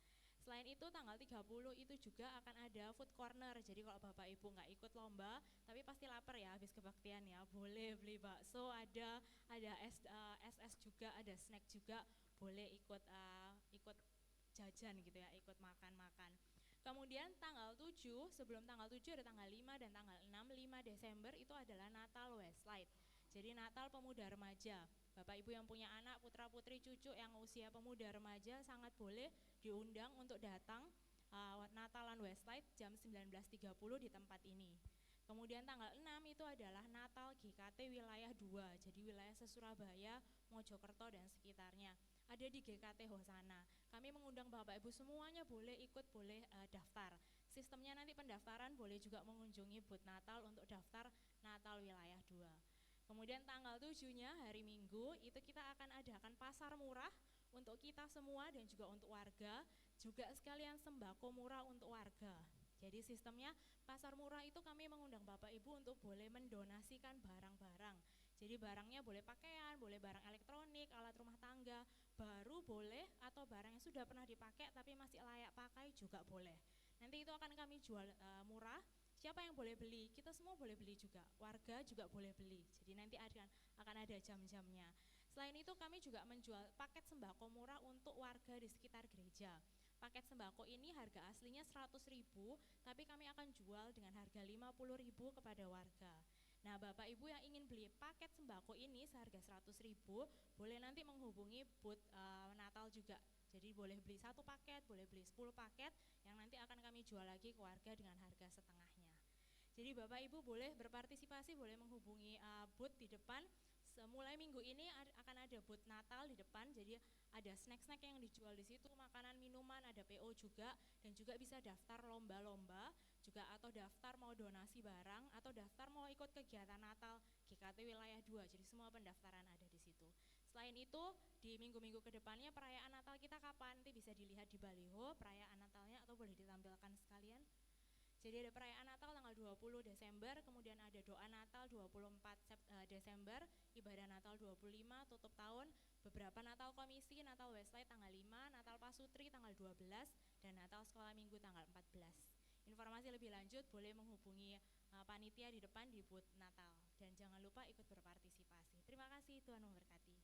Selain itu tanggal 30 itu juga akan ada food corner. Jadi kalau Bapak Ibu nggak ikut lomba tapi pasti lapar ya habis kebaktian ya, boleh beli bakso, ada SS juga, ada snack juga, boleh ikut jajan gitu ya, ikut makan-makan. Kemudian tanggal 7, sebelum tanggal 7 ada tanggal 5 dan tanggal 6, 5 Desember itu adalah Natal Westlight. Jadi Natal pemuda remaja. Bapak Ibu yang punya anak, putra putri, cucu yang usia pemuda remaja sangat boleh diundang untuk datang Natalan Westlight jam 19.30 di tempat ini. Kemudian tanggal 6 itu adalah Natal GKT wilayah 2, jadi wilayah Surabaya, Mojokerto dan sekitarnya. Ada di GKT Hosana. Kami mengundang Bapak Ibu semuanya boleh ikut, boleh daftar. Sistemnya nanti pendaftaran boleh juga mengunjungi booth Natal untuk daftar Natal wilayah 2. Kemudian tanggal 7-nya hari Minggu itu kita akan adakan pasar murah untuk kita semua dan juga untuk warga, juga sekalian sembako murah untuk warga. Jadi sistemnya pasar murah itu kami mengundang Bapak Ibu untuk boleh mendonasikan barang-barang. Jadi barangnya boleh pakaian, boleh barang elektronik, alat rumah tangga, baru boleh atau barang yang sudah pernah dipakai tapi masih layak pakai juga boleh. Nanti itu akan kami jual murah. Siapa yang boleh beli? Kita semua boleh beli juga, warga juga boleh beli. Jadi nanti akan ada jam-jamnya. Selain itu kami juga menjual paket sembako murah untuk warga di sekitar gereja. Paket sembako ini harga aslinya 100.000, tapi kami akan jual dengan harga 50.000 kepada warga. Nah, Bapak Ibu yang ingin beli paket sembako ini seharga 100.000, boleh nanti menghubungi booth Natal juga. Jadi boleh beli 1 paket, boleh beli 10 paket yang nanti akan kami jual lagi ke warga dengan harga setengahnya. Jadi Bapak Ibu boleh berpartisipasi, boleh menghubungi booth di depan mulai minggu ini akan ada booth Natal di depan, jadi ada snack-snack yang dijual di situ, makanan, minuman, ada PO juga, dan juga bisa daftar lomba-lomba, juga atau daftar mau donasi barang, atau daftar mau ikut kegiatan Natal GKT Wilayah 2, jadi semua pendaftaran ada di situ. Selain itu, di minggu-minggu kedepannya perayaan Natal kita kapan? Nanti bisa dilihat di baliho perayaan Natalnya atau boleh ditampilkan sekalian. Jadi ada perayaan Natal tanggal 20 Desember, kemudian ada doa Natal 24 Desember, ibadah Natal 25, tutup tahun, beberapa Natal Komisi, Natal Westlight tanggal 5, Natal Pasutri tanggal 12, dan Natal Sekolah Minggu tanggal 14. Informasi lebih lanjut boleh menghubungi panitia di depan di booth Natal. Dan jangan lupa ikut berpartisipasi. Terima kasih, Tuhan memberkati.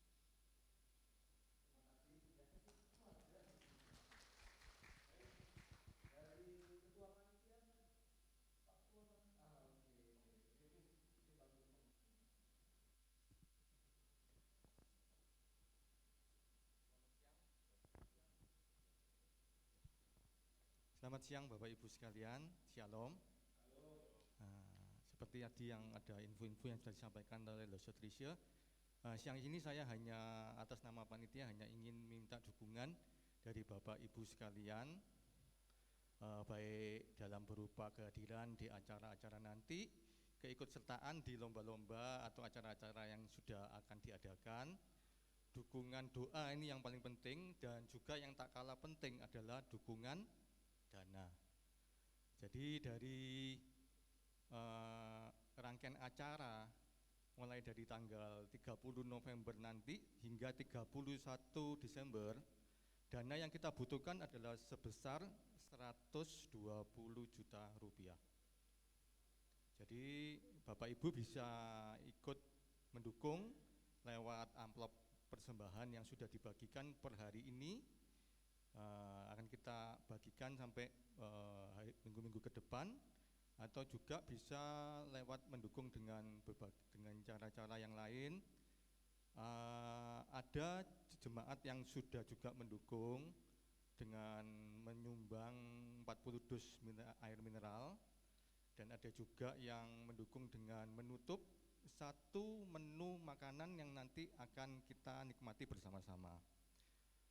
Selamat siang Bapak Ibu sekalian, Shalom. Seperti tadi yang ada info-info yang sudah disampaikan oleh Losot Trisha, siang ini saya hanya atas nama panitia hanya ingin minta dukungan dari Bapak Ibu sekalian, baik dalam berupa kehadiran di acara-acara nanti, keikutsertaan di lomba-lomba atau acara-acara yang sudah akan diadakan. Dukungan doa ini yang paling penting, dan juga yang tak kalah penting adalah dukungan dana. Jadi dari rangkaian acara mulai dari tanggal 30 November nanti hingga 31 Desember, dana yang kita butuhkan adalah sebesar 120 juta rupiah. Jadi Bapak Ibu bisa ikut mendukung lewat amplop persembahan yang sudah dibagikan per hari ini. Akan kita bagikan sampai minggu-minggu ke depan, atau juga bisa lewat mendukung dengan cara-cara yang lain. Ada jemaat yang sudah juga mendukung dengan menyumbang 40 dus air mineral, dan ada juga yang mendukung dengan menutup satu menu makanan yang nanti akan kita nikmati bersama-sama.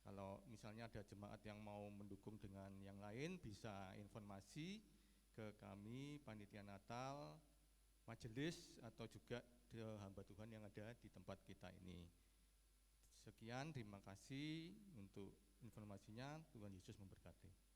Kalau misalnya ada jemaat yang mau mendukung dengan yang lain, bisa informasi ke kami panitia Natal, majelis, atau juga hamba Tuhan yang ada di tempat kita ini. Sekian, terima kasih untuk informasinya. Tuhan Yesus memberkati.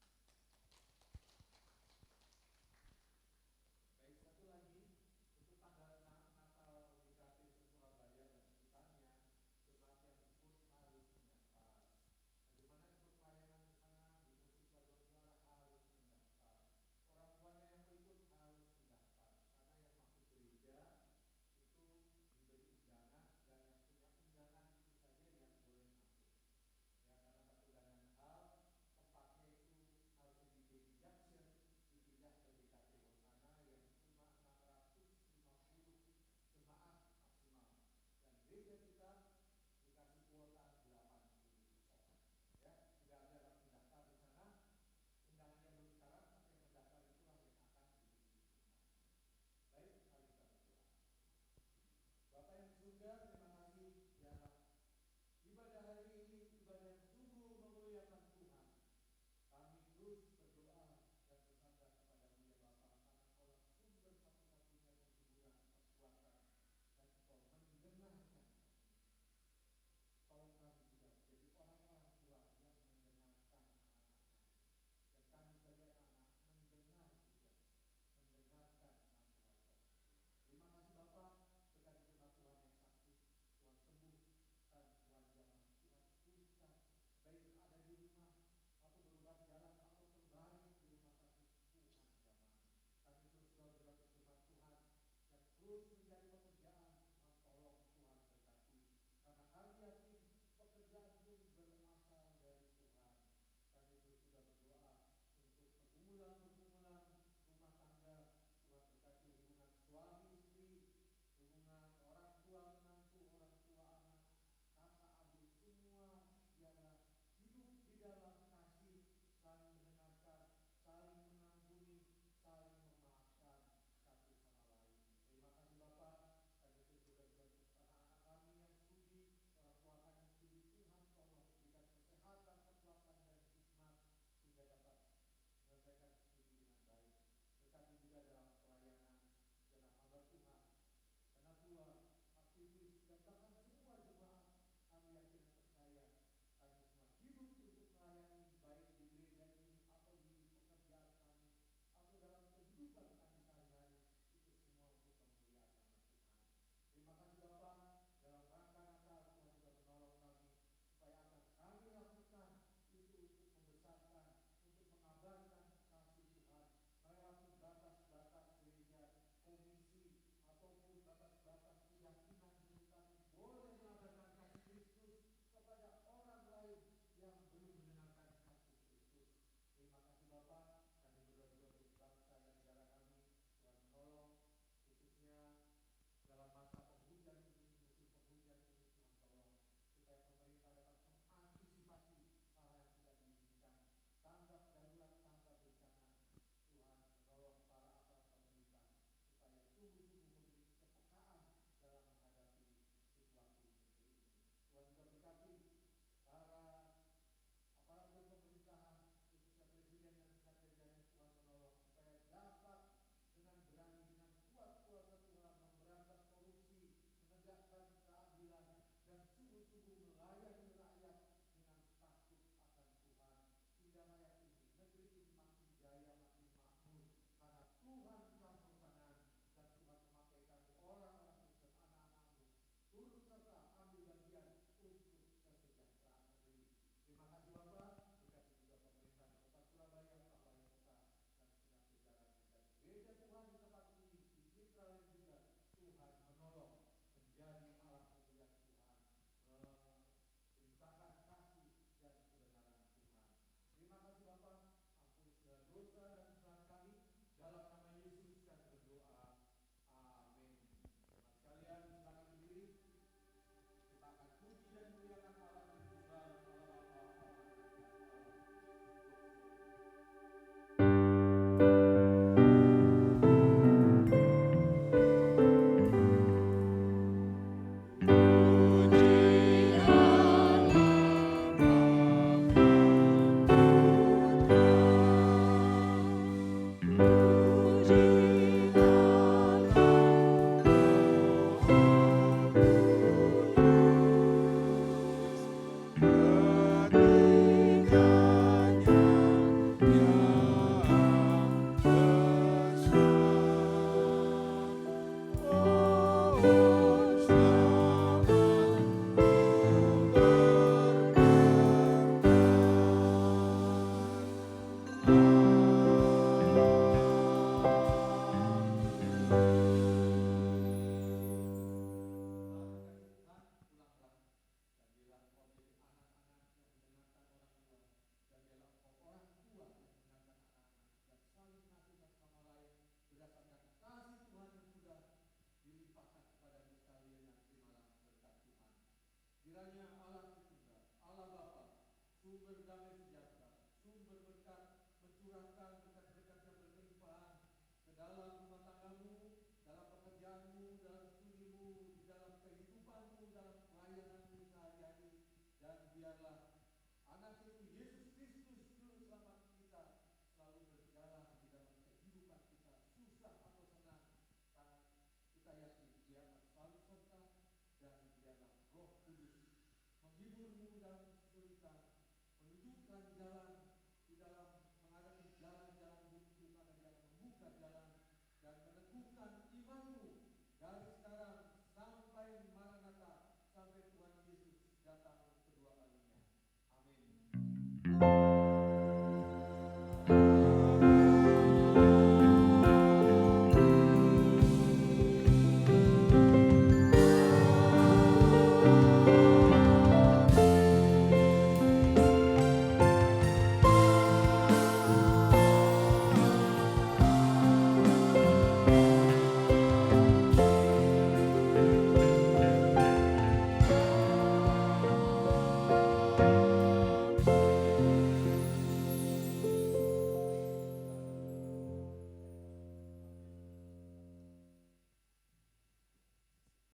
biarlah anak itu Yesus Kristus Juru Selamat kita selalu berjalan di dalam kehidupan kita, susah atau senang, karena kita yakin Dia akan selalu serta, dan biarlah Roh Kudus menghiburmu dalam kesulitan, menunjukkan jalan